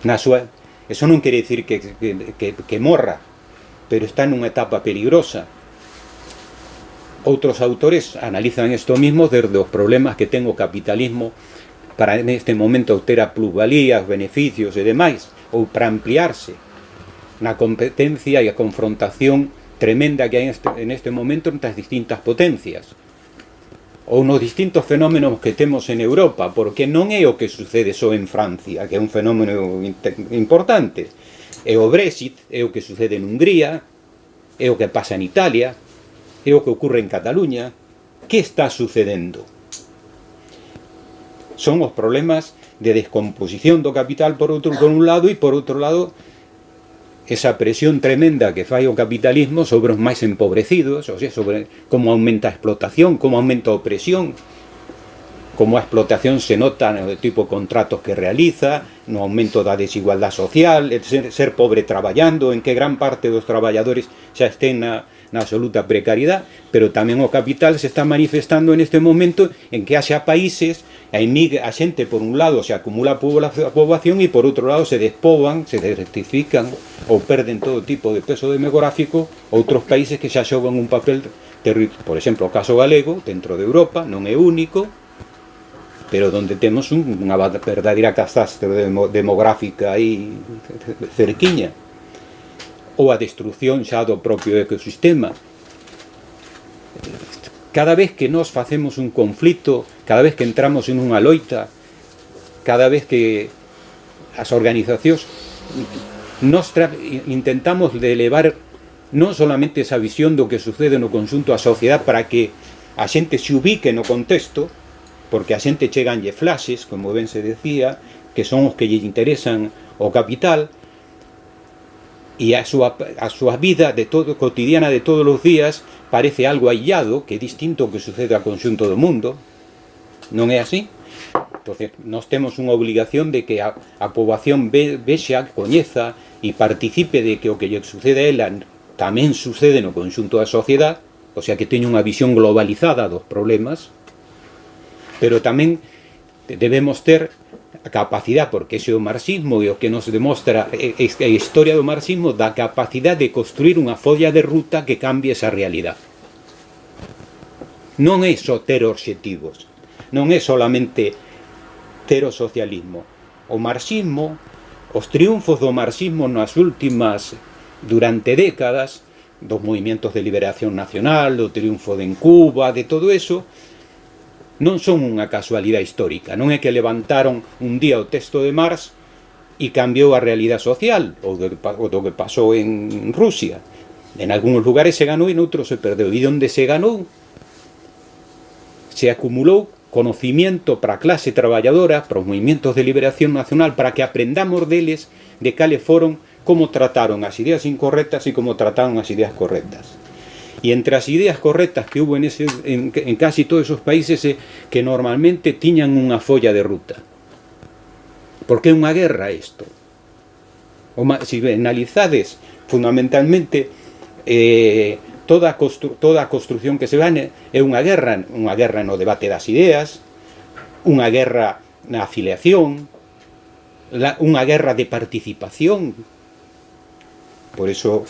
Eso non quere dicir que morra, pero está nunha etapa peligrosa. Outros autores analizan isto mismo desde os problemas que ten o capitalismo para neste momento obter a plusvalías, beneficios e demais, ou para ampliarse na competencia e a confrontación tremenda que hai en este momento entre as distintas potencias, ou nos distintos fenómenos que temos en Europa, porque non é o que sucede só en Francia, que é un fenómeno importante, é o Brexit, é o que sucede en Hungría, é o que pasa en Italia, é o que ocorre en Cataluña. Que está sucedendo? Son os problemas de descomposición do capital por un lado, e por outro lado esa presión tremenda que fai o capitalismo sobre os máis empobrecidos, o sea, sobre como aumenta a explotación, como aumenta a opresión, como a explotación se nota no tipo de contratos que realiza, no aumento da desigualdade social, ser pobre traballando, en que gran parte dos traballadores xa estén na absoluta precariedade, pero tamén o capital se está manifestando en este momento en que haxa países, a xente por un lado se acumula a poboación e por outro lado se despoban, se desertifican ou perden todo tipo de peso demográfico outros países que xa xogan un papel terrible. Por exemplo, o caso galego, dentro de Europa, non é único, pero donde temos unha verdadeira catástrofe demográfica aí cerquiña, ou a destrucción xa do propio ecosistema. Cada vez que nos facemos un conflito, cada vez que entramos en unha loita, cada vez que as organizacións intentamos de elevar non solamente esa visión do que sucede no conxunto da sociedade para que a xente se ubique no contexto, porque a xente cheganlle flashes, como ben se decía, que son os que lle interesan o capital, e a súa vida cotidiana de todos os días parece algo aillado, que é distinto ao que sucede ao conxunto do mundo. Non é así? Entonces, nós temos unha obligación de que a poboación vexa, coñeza e participe de que o que lle sucede a ela tamén sucede no conxunto da sociedade, o sea, que teña unha visión globalizada dos problemas, pero tamén debemos ter a capacidade, porque ese é o marxismo e o que nos demostra a historia do marxismo, da capacidade de construir unha folla de ruta que cambie esa realidade. Non é só ter obxectivos, non é solamente ter o socialismo. O marxismo, os triunfos do marxismo nas últimas, durante décadas, dos movimentos de liberación nacional, do triunfo de en Cuba, de todo eso, non son unha casualidade histórica. Non é que levantaron un día o texto de Marx e cambiou a realidade social, o do que pasou en Rusia. En algúns lugares se ganou e noutros se perdeu. E onde se ganou, se acumulou conocimiento para a clase traballadora, para os movimentos de liberación nacional, para que aprendamos deles de cales foron, como trataron as ideas incorrectas e como trataron as ideas correctas. E entre as ideas correctas que hubo en casi todos esos países que normalmente tiñan unha folla de ruta. Porque é unha guerra isto. Se analizades fundamentalmente toda a construción que se vai é unha guerra no debate das ideas, unha guerra na afiliación, unha guerra de participación. Por eso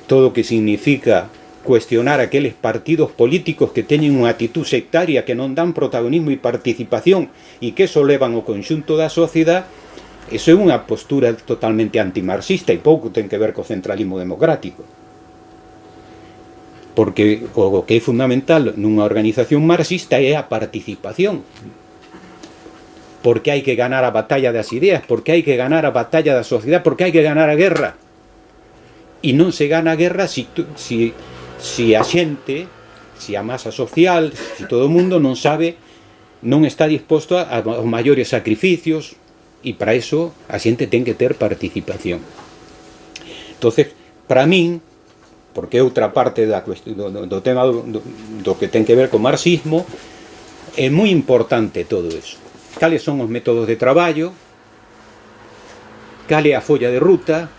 todo o que significa cuestionar aqueles partidos políticos que teñen unha actitud sectaria, que non dan protagonismo e participación e que eso levan o conxunto da sociedade, eso é unha postura totalmente antimarxista e pouco ten que ver co centralismo democrático. Porque o que é fundamental nunha organización marxista é a participación. Porque hai que ganar a batalla das ideas, porque hai que ganar a batalla da sociedade, porque hai que ganar a guerra. E non se gana a guerra se a xente, se a masa social, se todo o mundo non sabe, non está disposto aos maiores sacrificios, e para iso a xente ten que ter participación. Entonces, para min, porque é outra parte do tema do que ten que ver co marxismo, é moi importante todo iso. Cales son os métodos de traballo, cal é a folla de ruta,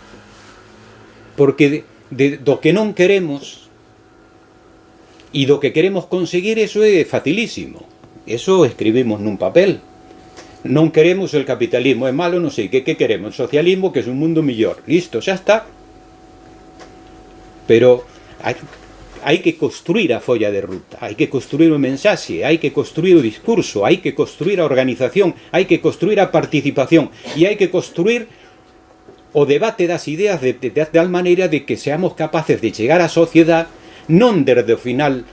porque do que non queremos e do que queremos conseguir, eso é facilísimo. Eso escribimos nun papel. Non queremos el capitalismo, é malo, non sei, que queremos? Socialismo, que é un mundo millor. Listo, xa está. Pero hai que construir a folla de ruta, hai que construir o mensaxe, hai que construir o discurso, hai que construir a organización, hai que construir a participación e hai que construir o debate das ideas de tal maneira de que seamos capaces de chegar á sociedade non desde o final,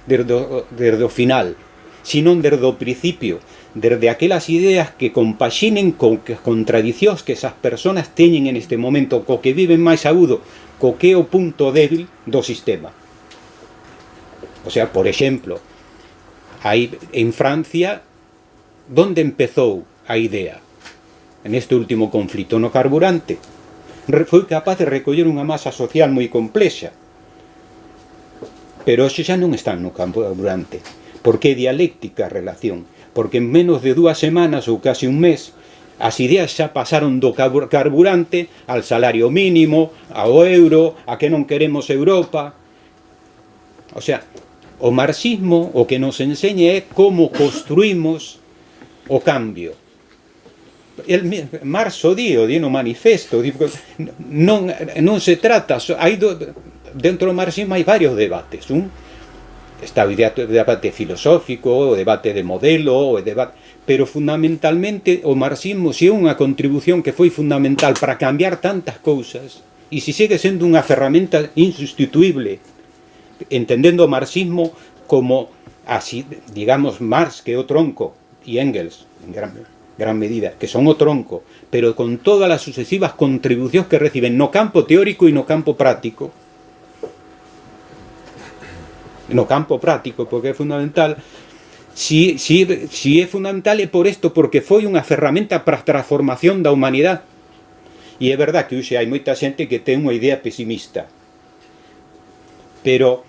sino desde o principio, desde aquelas ideas que compaxinen con contradicións que esas persoas teñen en este momento, co que viven máis agudo, co que é o punto débil do sistema. O sea, por exemplo, aí en Francia, onde empezou a idea? En este último conflito no carburante. Foi capaz de recoller unha masa social moi complexa. Pero hoxe xa non están no carburante. Porque é dialéctica a relación. Porque en menos de 2 semanas ou casi un mes, as ideas xa pasaron do carburante ao salario mínimo, ao euro, a que non queremos Europa. O sea, o marxismo o que nos enseña é como construímos o cambio. Marx o di no manifesto, non se trata, dentro do marxismo hai varios debates. Está o debate filosófico, o debate de modelo, o debate... pero fundamentalmente o marxismo si é unha contribución que foi fundamental para cambiar tantas cousas, e si segue sendo unha ferramenta insustituible, entendendo o marxismo como así, digamos, Marx, que é o tronco, e Engels, en gran medida, que son o tronco, pero con todas as sucesivas contribucións que reciben no campo teórico e no campo práctico. No campo práctico, porque é fundamental. Si é fundamental é por isto, porque foi unha ferramenta para a transformación da humanidade. E é verdad que hoxe hai moita xente que ten unha idea pesimista. Pero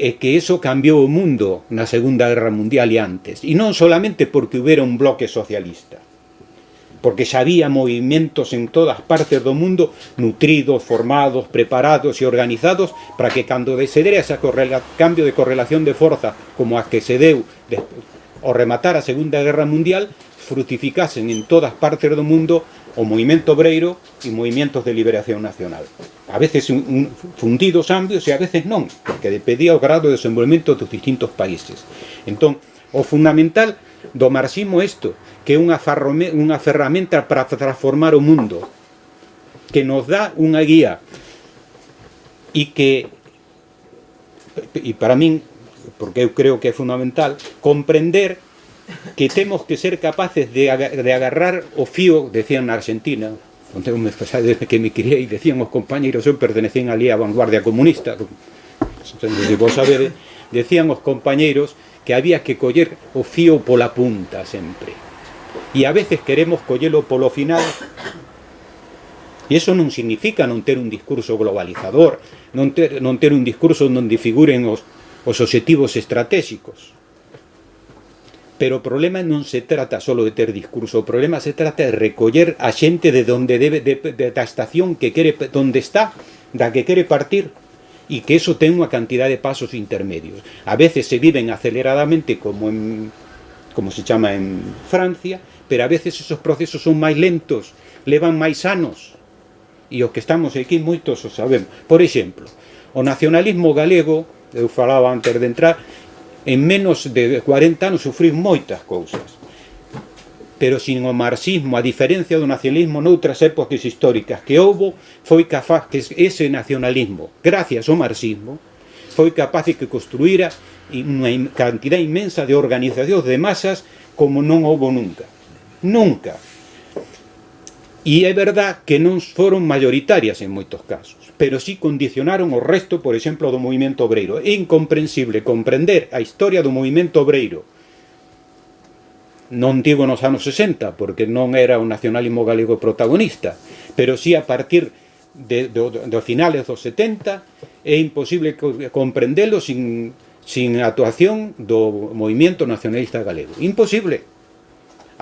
é que eso cambiou o mundo na Segunda Guerra Mundial e antes, e non solamente porque houbera un bloque socialista, porque xa había movimentos en todas partes do mundo nutridos, formados, preparados e organizados para que cando se dera ese cambio de correlación de forza como a que se deu ao rematar a Segunda Guerra Mundial, frutificasen en todas partes do mundo o movimento obreiro e movimentos de liberación nacional. A veces fundidos ambios e a veces non, porque dependía o grado de desenvolvemento dos distintos países. Entón, o fundamental do marxismo é isto, que é unha ferramenta para transformar o mundo, que nos dá unha guía e que, e para min, porque eu creo que é fundamental, comprender que temos que ser capaces de agarrar o fío, decían na Argentina, onde eu desde que me criei, decían os compañeros, eu pertenecían ali á vanguardia comunista, se vos sabedes, decían os compañeros que había que coller o fío pola punta sempre, e a veces queremos collelo polo final, e iso non significa non ter un discurso globalizador, non ter un discurso onde figuren os obxectivos estratégicos. Pero o problema non se trata só de ter discurso, o problema se trata de recoller a xente de onde da estación que quere, onde está, da que quere partir, e que eso ten unha cantidad de pasos intermedios. A veces se viven aceleradamente como se chama en Francia, pero a veces esos procesos son máis lentos, levan máis anos, e os que estamos aquí moitos o sabemos. Por exemplo, o nacionalismo galego, eu falaba antes de entrar, en menos de 40 anos sufriu moitas cousas, pero sin o marxismo, a diferencia do nacionalismo noutras épocas históricas que houbo, foi capaz que ese nacionalismo, gracias ao marxismo, foi capaz de que construíra unha cantidad inmensa de organizacións de masas como non houbo nunca. Nunca. E é verdad que non foron mayoritarias en moitos casos, pero sí condicionaron o resto, por exemplo, do movimento obreiro. É incomprensible comprender a historia do movimento obreiro, non digo nos anos 60, porque non era o nacionalismo galego protagonista, pero sí a partir de finales dos 70, é imposible comprendelo sin a actuación do movimento nacionalista galego. Imposible.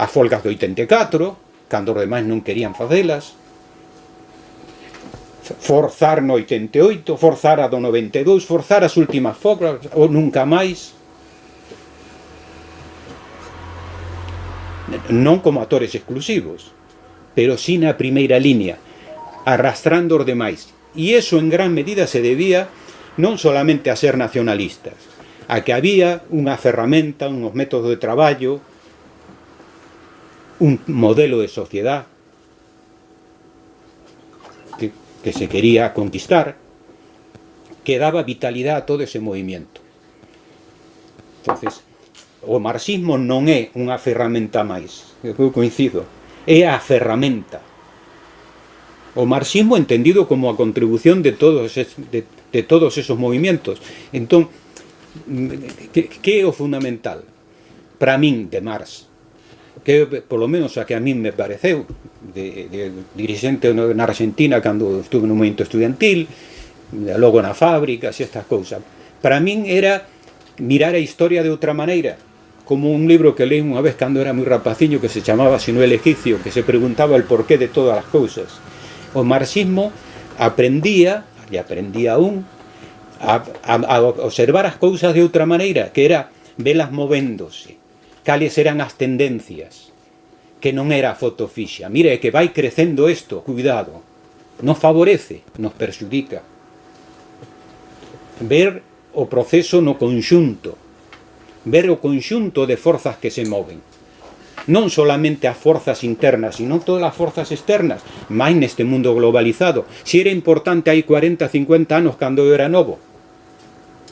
As folgas do 84, cando os demais non querían facelas, forzar no 88, forzar a do 92, forzar as últimas folgas, ou nunca máis, non como actores exclusivos, pero sí na primeira línea, arrastrando os demais. E iso en gran medida se debía non solamente a ser nacionalistas, a que había unha ferramenta, uns métodos de traballo, un modelo de sociedad que se quería conquistar, que daba vitalidad a todo ese movimiento. Entonces, o marxismo non é unha ferramenta máis, eu coincido, é a ferramenta. O marxismo entendido como a contribución de todos esos movimientos. Entón, que é o fundamental? Para min, de Marx, que polo menos a que a min me pareceu de dirigente na Argentina cando estuve no movimento estudiantil, logo na fábricas e estas cousas, para min era mirar a historia de outra maneira, como un libro que leí unha vez cando era moi rapaciño que se chamaba Sino el egipcio, que se preguntaba el porqué de todas as cousas. O marxismo aprendía, e aprendía aún, a observar as cousas de outra maneira, que era velas movéndose, cales eran as tendencias, que non era a foto fixa. Mire, que vai crecendo isto, cuidado, nos favorece, nos perxudica. Ver o proceso no conxunto, ver o conxunto de forzas que se moven, non solamente as forzas internas, sino todas as forzas externas, máis neste mundo globalizado. Si era importante hai 40, 50 anos cando eu era novo,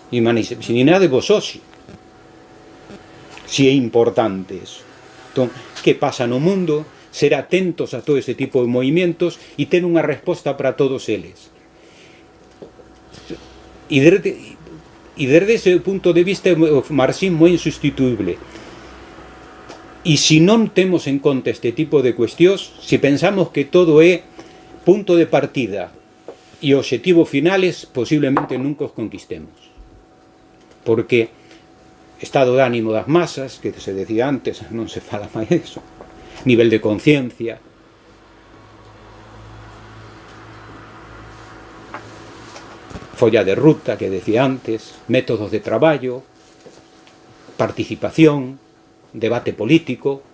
imaginade vos hoxe, si é importante eso. Entón, que pasa no mundo? Ser atentos a todo ese tipo de movimientos e ter unha resposta para todos eles. E desde ese punto de vista o marxismo é insustituible. E se non temos en conta este tipo de cuestións, se pensamos que todo é punto de partida e obxectivos finales, posiblemente nunca os conquistemos. porque estado de ánimo das masas, que se decía antes, non se fala máis diso, nivel de conciencia, folla de ruta, que decía antes, métodos de traballo, participación, debate político.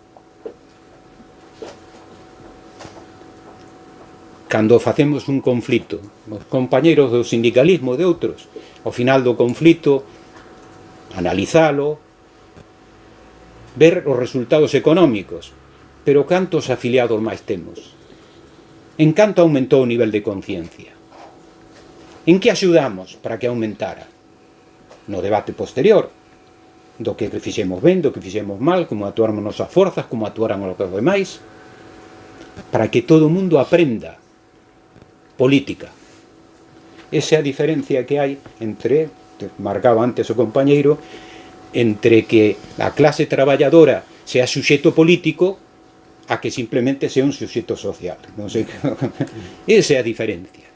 Cando facemos un conflito, os compañeros do sindicalismo e de outros, ao final do conflito, analizalo, ver os resultados económicos, pero cantos afiliados máis temos? En canto aumentou o nivel de conciencia? En que axudamos para que aumentara? No debate posterior, do que fixemos ben, do que fixemos mal, como actuaron nosas forzas, como actuaran os demais, para que todo o mundo aprenda política. Esa é a diferencia que hai entre, marcaba antes o compañeiro, entre que a clase traballadora sea suxeto político a que simplemente sea un suxeto social. Non sei. Esa é a diferencia.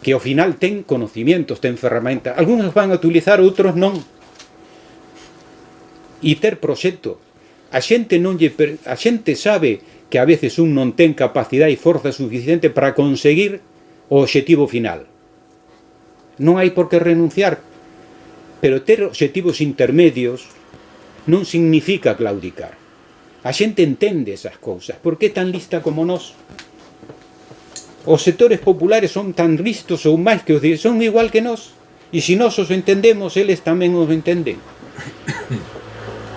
Que ao final ten conocimientos, ten ferramentas. Algunos van a utilizar, outros non. E ter proxecto. A xente sabe que a veces un non ten capacidade e forza suficiente para conseguir o obxectivo final. Non hai por que renunciar, pero ter obxectivos intermedios non significa claudicar. A xente entende esas cousas, porque é tan lista como nós. Os sectores populares son tan listos ou máis que os direitos, son igual que nós, e se nós os entendemos, eles tamén os entenden.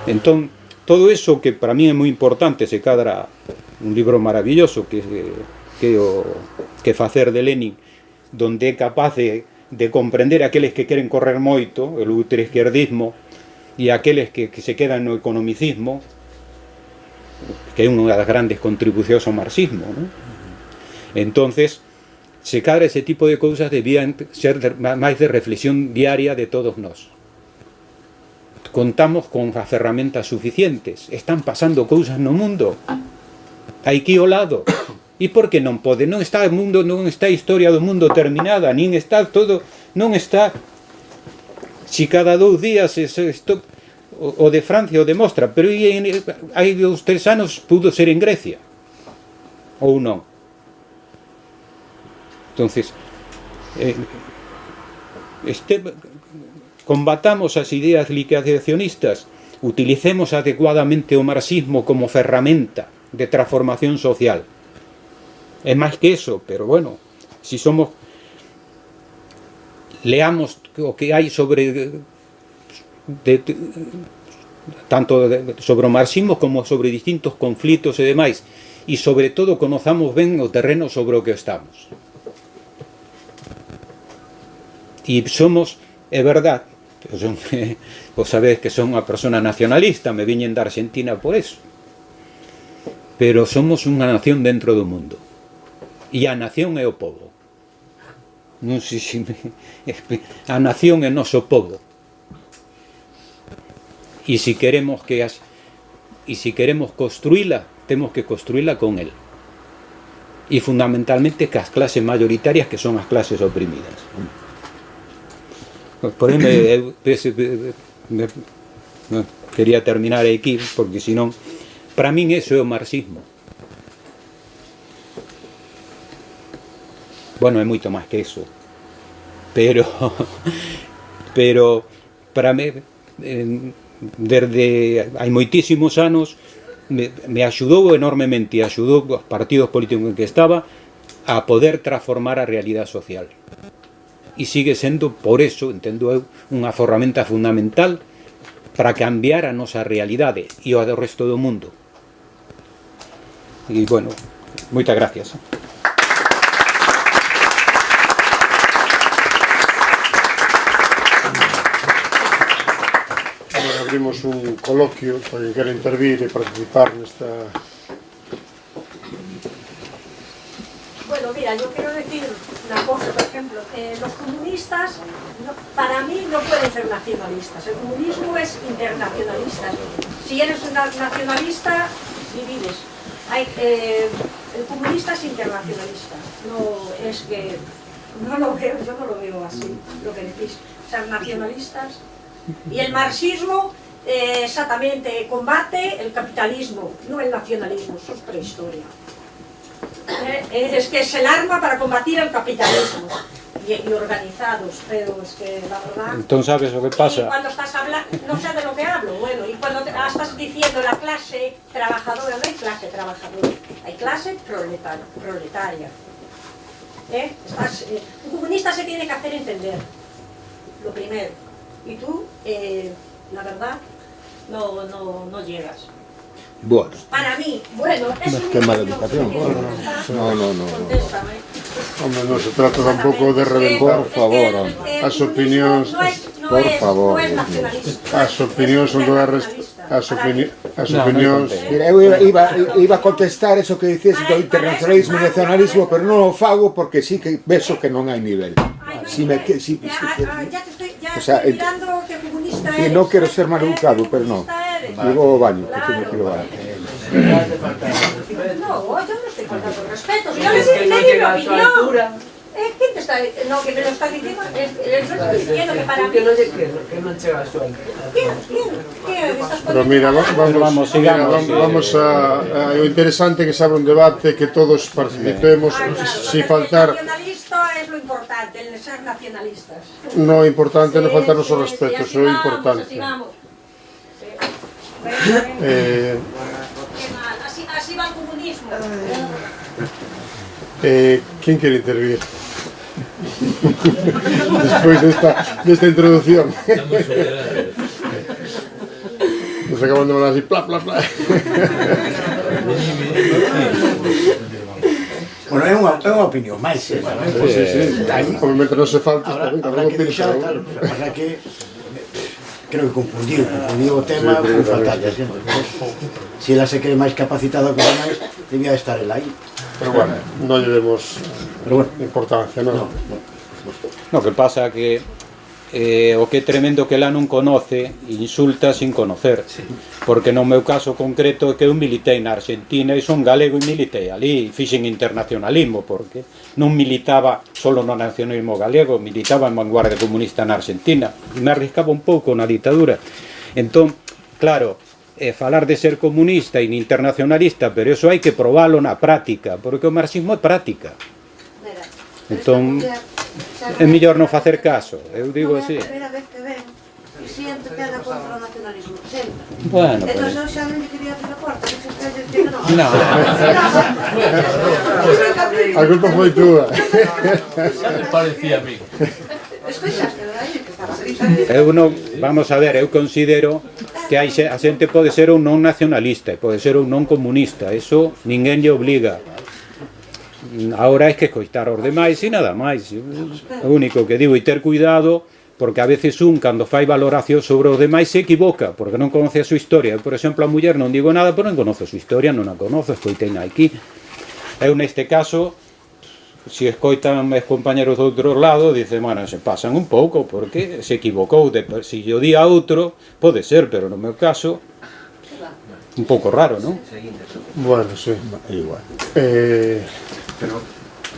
Entón, todo eso que para mí é moi importante, se cadra un libro maravilloso que facer de Lenin, donde é capaz de comprender aqueles que queren correr moito, el ultraizquierdismo, e aqueles que se quedan no economicismo, que é unha das grandes contribucións ao marxismo, non? Entonces, se cadra ese tipo de cousas debían ser máis de reflexión diaria de todos nós. Contamos con as ferramentas suficientes, están pasando cousas no mundo, aquí ao lado, e por que non pode? Non está o mundo, non está a historia do mundo terminada, nin está todo, non está. Si cada 2 días o de Francia o demostra, pero hai 2 ou 3 anos pudo ser en Grecia, ou non. Entonces, combatamos as ideas liquidacionistas, utilicemos adecuadamente o marxismo como ferramenta de transformación social. É máis que eso, pero bueno, si somos, leamos o que hai sobre tanto sobre o marxismo como sobre distintos conflitos e demais, e sobre todo conozamos ben o terreno sobre o que estamos. E somos, é verdad, vos sabedes que son unha persona nacionalista, me viñen da Argentina por eso, pero somos unha nación dentro do mundo, e a nación é o povo. Non sei se a nación é noso povo, e se queremos construíla, temos que construíla con él, e fundamentalmente que as clases mayoritarias, que son as clases oprimidas. Por aí quería terminar aquí, porque senón, para min eso é o marxismo. Bueno, é moito máis que eso, pero para mí, desde hai moitísimos anos, me axudou enormemente, e axudou os partidos políticos en que estaba a poder transformar a realidade social. E sigue sendo, por eso, entendo eu, unha ferramenta fundamental para cambiar a nosa realidade e a do resto do mundo. E, bueno, moitas gracias. Agora abrimos un coloquio para que quera intervir e participar nesta... Bueno, mira, yo quiero decir una cosa, por ejemplo, los comunistas, para mí no pueden ser nacionalistas. El comunismo es internacionalista. Si eres un nacionalista, divides. El comunista es internacionalista. No es que... No lo veo, yo no lo veo así, lo que decís. O ser nacionalistas. Y el marxismo exactamente combate el capitalismo, no el nacionalismo, eso es prehistoria. Es que es el arma para combatir el capitalismo. Y organizados, pero es que la verdad... Entonces, ¿sabes lo que Y pasa? cuando estás hablando, no sé de lo que hablo, bueno, y cuando estás diciendo la clase trabajadora, no hay clase trabajadora, hay clase proletaria. Un comunista se tiene que hacer entender, lo primero, y tú, la verdad, no llegas. Bueno, Para mí, bueno, es qué una mala opinión, educación. no. Contéstame. Hombre, non se trata tampouco de reventar Por favor, hombre. As opinións, por favor. No es nacionalista. as opinións son todas as opinións. mira, eu iba a contestar eso que dices do internacionalismo e nacionalismo, pero non o fago porque sí que vexo que non hai nivel. Si me, si, Ya o sea, estoy mirando que comunista que eres. no quiero ser mal educado, pero no. Digo baño, que tengo que ir ao baño. No, yo no estoy faltando el respeto. Si yo Es que no le di mi llega a su opinión. altura. ¿Quién te está diciendo? No, que me lo está diciendo. Yo estoy diciendo que para mí. Que non chega a súa altura. ¿Quién? ¿Estás Pero mira, Vamos, sigamos, vamos a o interesante que se abra un debate, que todos participemos, sin faltar. El nacionalista es lo importante, el ser nacionalistas. No importante non faltarnos o respeto, así eso é vamos, importante. así vamos. Eh, Qué mal, así va el comunismo. ¿Quién quiere intervir? Despois desta introducción. Nos acaban de mandar así, pla, pla, pla. Bueno, é unha opinión máis, tamén. Obviamente non se falta, Habrá cada un que opina deixar, cada un. claro, pero pasa que creo que confundiu o tema con faltallas. Se ela se cree máis capacitada que os demais, debía estar ela aí. Pero bueno, non lle demos Pero bueno, importancia, non? No, que pasa que o que é tremendo que ela non conoce, insulta sin conocer. Porque no meu caso concreto é que eu militei na Argentina e son galego e militei ali, fixen internacionalismo, porque non militaba solo no nacionalismo galego, militaba en vanguardia comunista na Argentina, e me arriscaba un pouco na ditadura. Entón, claro, falar de ser comunista e internacionalista, pero eso hai que probalo na práctica, porque o marxismo é práctica. Entón, é mellor non facer caso, eu digo así. É a primeira vez que ven e sempre queda contra o nacionalismo, sempre. Bueno, Entón pues, eu xa non lle quería abrir a porta, que se está dicindo non. no. A culpa foi túa. Xa me parecía a mí. Escoitaste, verdad? Que estaba gritando. Eu non, vamos a ver, eu considero que a xente pode ser un non nacionalista e pode ser un non comunista, eso ninguén lle obliga. Ahora é que escoitar aos demais e nada máis. O único que digo é ter cuidado, porque a veces cando fai valoración sobre os demais se equivoca, porque non conoce a súa historia. Por exemplo, a muller non digo nada, pero non conoce a súa historia, non a conoce, escoitei aquí. Eu neste caso, se escoitan meus compañeros do outro lado, dicen, bueno, se pasan un pouco, porque se equivocou, se yo di a outro, pode ser, pero no meu caso, un pouco raro, non? Bueno, sí. Igual. Pero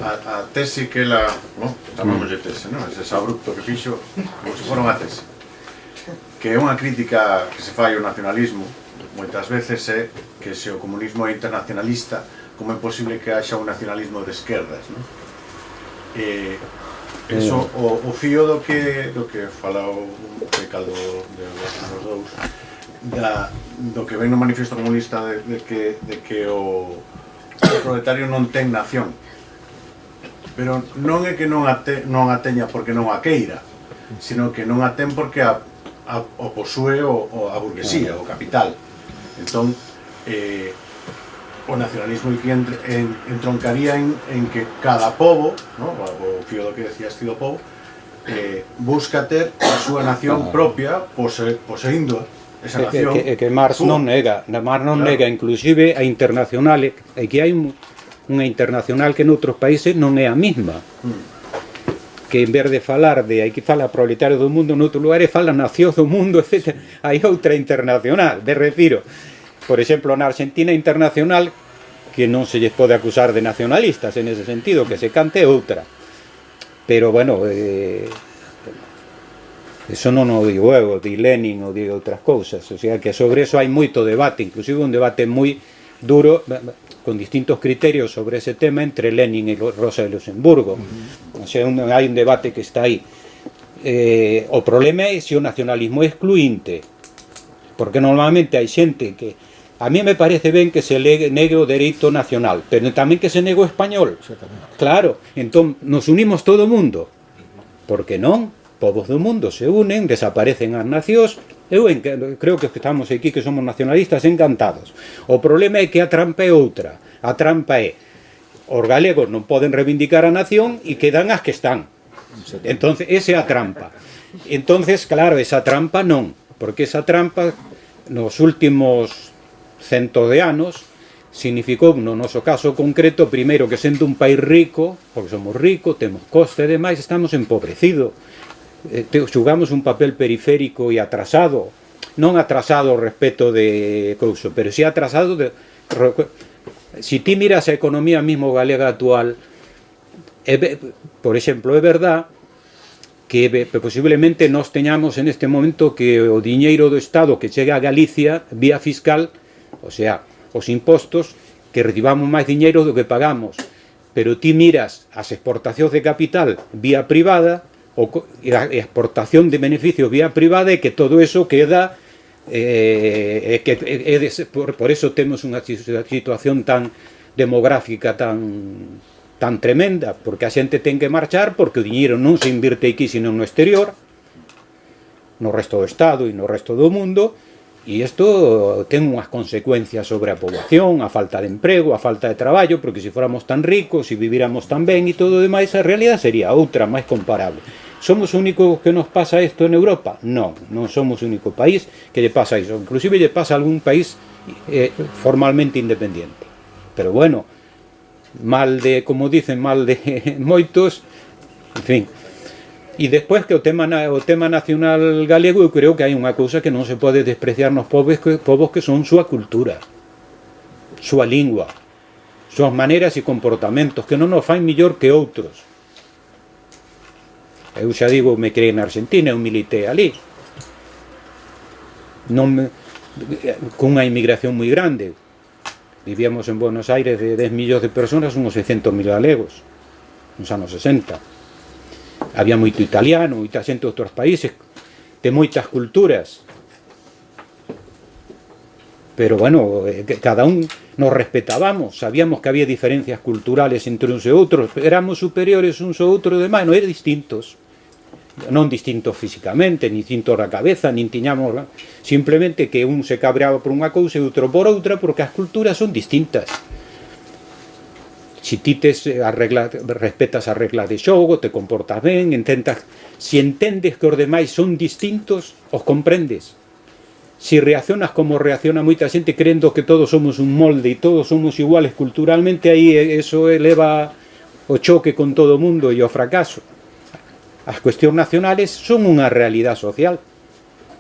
a tese que ela, non, chamamos de tese, non? Ese abrupto que fixo como se fora unha tese. Que é unha crítica que se fai ao nacionalismo, moitas veces é que se o comunismo é internacionalista, como é posible que haxa un nacionalismo de esquerdas, non? Eso, o fío do que fala o Pecado de os dous, do que ven no manifiesto comunista de que o proletario non ten nación, pero non é que non a teña porque non a queira, sino que non a ten porque o posúe a burguesía, o capital. Entón, o nacionalismo aquí entroncaría en que cada pobo, ¿no? O fío do que decías ti do pobo, busca ter a súa nación propia poseindo esa nación. Que Marx non nega, inclusive a internacional, é que hai unha internacional que noutros países non é a mesma. Que en vez de falar de, hai que falar proletario do mundo, noutros lugares fala nación do mundo, etc. Hai outra internacional, de retiro. Por exemplo, na Argentina internacional, que non se lles pode acusar de nacionalistas en ese sentido, que se cante outra. Pero, bueno, Eso non o digo eu, o di Lenin ou di outras cousas, o sea que sobre eso hai moito debate, inclusive un debate moi duro con distintos criterios sobre ese tema entre Lenin e Rosa de Luxemburgo. O sea, hai un debate que está aí. O problema é se o nacionalismo é excluinte, porque normalmente hai xente que a mí me parece ben que se negue o dereito nacional, pero tamén que se negue o español. Claro, entón nos unimos todo o mundo, porque non? Povos do mundo se unen, desaparecen as nacións. Eu creo que estamos aquí que somos nacionalistas encantados. O problema é que a trampa é outra. A trampa é os galegos non poden reivindicar a nación e quedan as que están. Entonces, esa é a trampa. Entonces, claro, esa trampa non, porque esa trampa nos últimos centos de anos significou, no noso caso concreto, primeiro que sendo un país rico, porque somos ricos, temos coste e demais, estamos empobrecidos. Xugamos un papel periférico e atrasado, non atrasado respecto de couso, pero si atrasado si ti miras a economía mismo galega actual, por exemplo, é verdad que posiblemente nós teñamos en este momento que o diñeiro do Estado que chega a Galicia vía fiscal, o sea, os impostos, que recibamos máis diñeiro do que pagamos, pero ti miras as exportacións de capital vía privada e a exportación de beneficios vía privada e que todo eso queda por eso temos unha situación tan demográfica tan tremenda, porque a xente ten que marchar porque o diñeiro non se invirte aquí sino no exterior, no resto do Estado e no resto do mundo, e isto ten unhas consecuencias sobre a poboación, a falta de emprego, a falta de traballo, porque se fóramos tan ricos e viviramos tan ben e todo o demais, a realidade sería outra, máis comparable. Somos o único que nos pasa isto en Europa? Non, non somos o único país que lle pasa iso. Inclusive lle pasa a algún país formalmente independiente. Pero bueno, mal de, como dicen, mal de moitos, en fin. E despois que o tema nacional galego, eu creo que hai unha cousa que non se pode despreciar nos povos que son súa cultura, súa lingua, súas maneiras e comportamentos, que non nos fan mellor que outros. Eu xa digo, me creí na Argentina, eu militei ali, cunha inmigración moi grande. Vivíamos en Buenos Aires de 10 millóns de personas, uns 600.000 galegos, nos anos 60. Había moito italiano, moita xente de outros países, de moitas culturas. Pero bueno, cada un nos respetábamos, sabíamos que había diferencias culturales entre uns e outros, éramos superiores uns a outros e demais, non eran distintos. Non distintos físicamente, nin distintos na cabeza, nin tiñamos, simplemente que un se cabreaba por unha cousa e outro por outra, porque as culturas son distintas. Si ti respetas as reglas de xogo, te comportas ben, si entendes que os demais son distintos, os comprendes. Si reaccionas como reacciona moita xente crendo que todos somos un molde e todos somos iguales culturalmente, aí eso eleva o choque con todo o mundo e o fracaso. As cuestións nacionales son unha realidade social,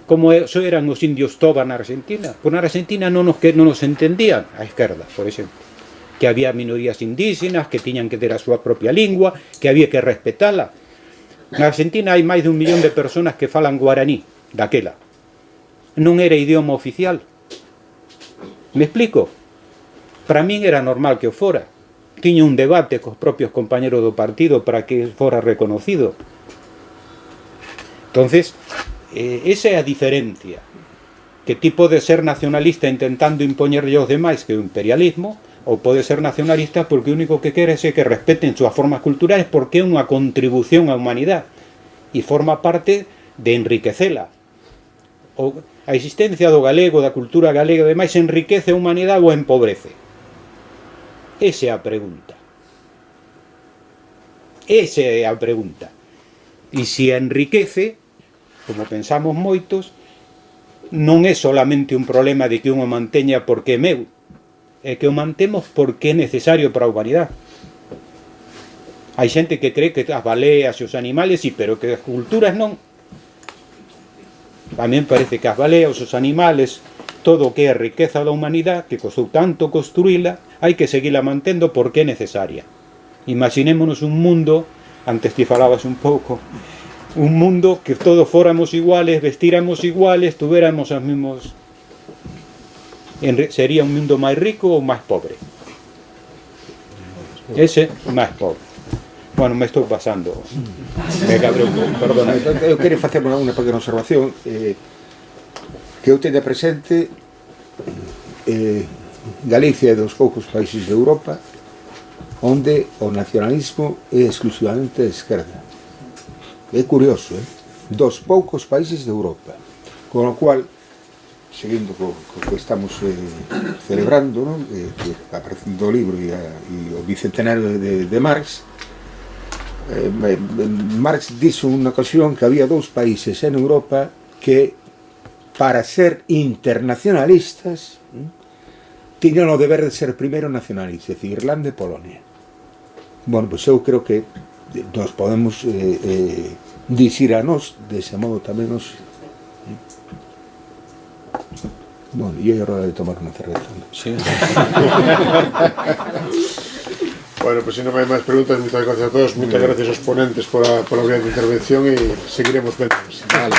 como eso eran os indios toba na Argentina. Pois na Argentina non nos entendían a esquerda, por exemplo, que había minorías indígenas, que tiñan que ter a súa propia lingua, que había que respetala. Na Argentina hai máis de 1 millón de personas que falan guaraní, daquela. Non era idioma oficial. Me explico? Para min era normal que o fora. Tiña un debate cos propios compañeros do partido para que fora reconocido. Entonces, esa é a diferencia. Que ti pode ser nacionalista intentando impoñerlle aos demais que é o imperialismo, ou pode ser nacionalista porque o único que quere é que respeten súas formas culturales porque é unha contribución á humanidade e forma parte de enriquecela. A existencia do galego, da cultura galega e demais, enriquece a humanidade ou empobrece? Esa é a pregunta. Esa é a pregunta. E se enriquece, como pensamos moitos, non é solamente un problema de que un o manteña porque é meu, é que o mantemos porque é necesario para a humanidade. Hai xente que cree que as baleas e os animales, sí, pero que as culturas non. A mí me parece que as baleas, os animales, todo o que é a riqueza da humanidade, que costou tanto construíla, hai que seguila mantendo porque é necesaria. Imaginémonos un mundo, antes ti falabas un pouco, un mundo que todos fóramos iguales, vestíramos iguales, tuviéramos los mismos... Sería un mundo máis rico ou máis pobre? Ese, máis pobre. Bueno, me estou pasando. Me cabrei un pouco, perdona. Eu quero facer unha pequena observación que eu teña presente. Galicia é dos poucos países de Europa onde o nacionalismo é exclusivamente de esquerda. É curioso, dos poucos países de Europa, con o cual, seguindo co que estamos celebrando, non? Aparecendo o libro e o bicentenario de Marx, Marx dixo unha ocasión que había dous países en Europa que, para ser internacionalistas, tiñan o deber de ser primeiro nacionalistas, é dicir, Irlanda e Polonia. Bueno, pois eu creo que nos podemos dicir a nós, dese modo tamén nos... Bueno, e é hora de tomar unha cerveza, ¿no? Sí. Bueno, pues si non hai máis preguntas, moitas gracias a todos, moitas gracias aos ponentes por a brillante intervención e seguiremos vendo. Vale.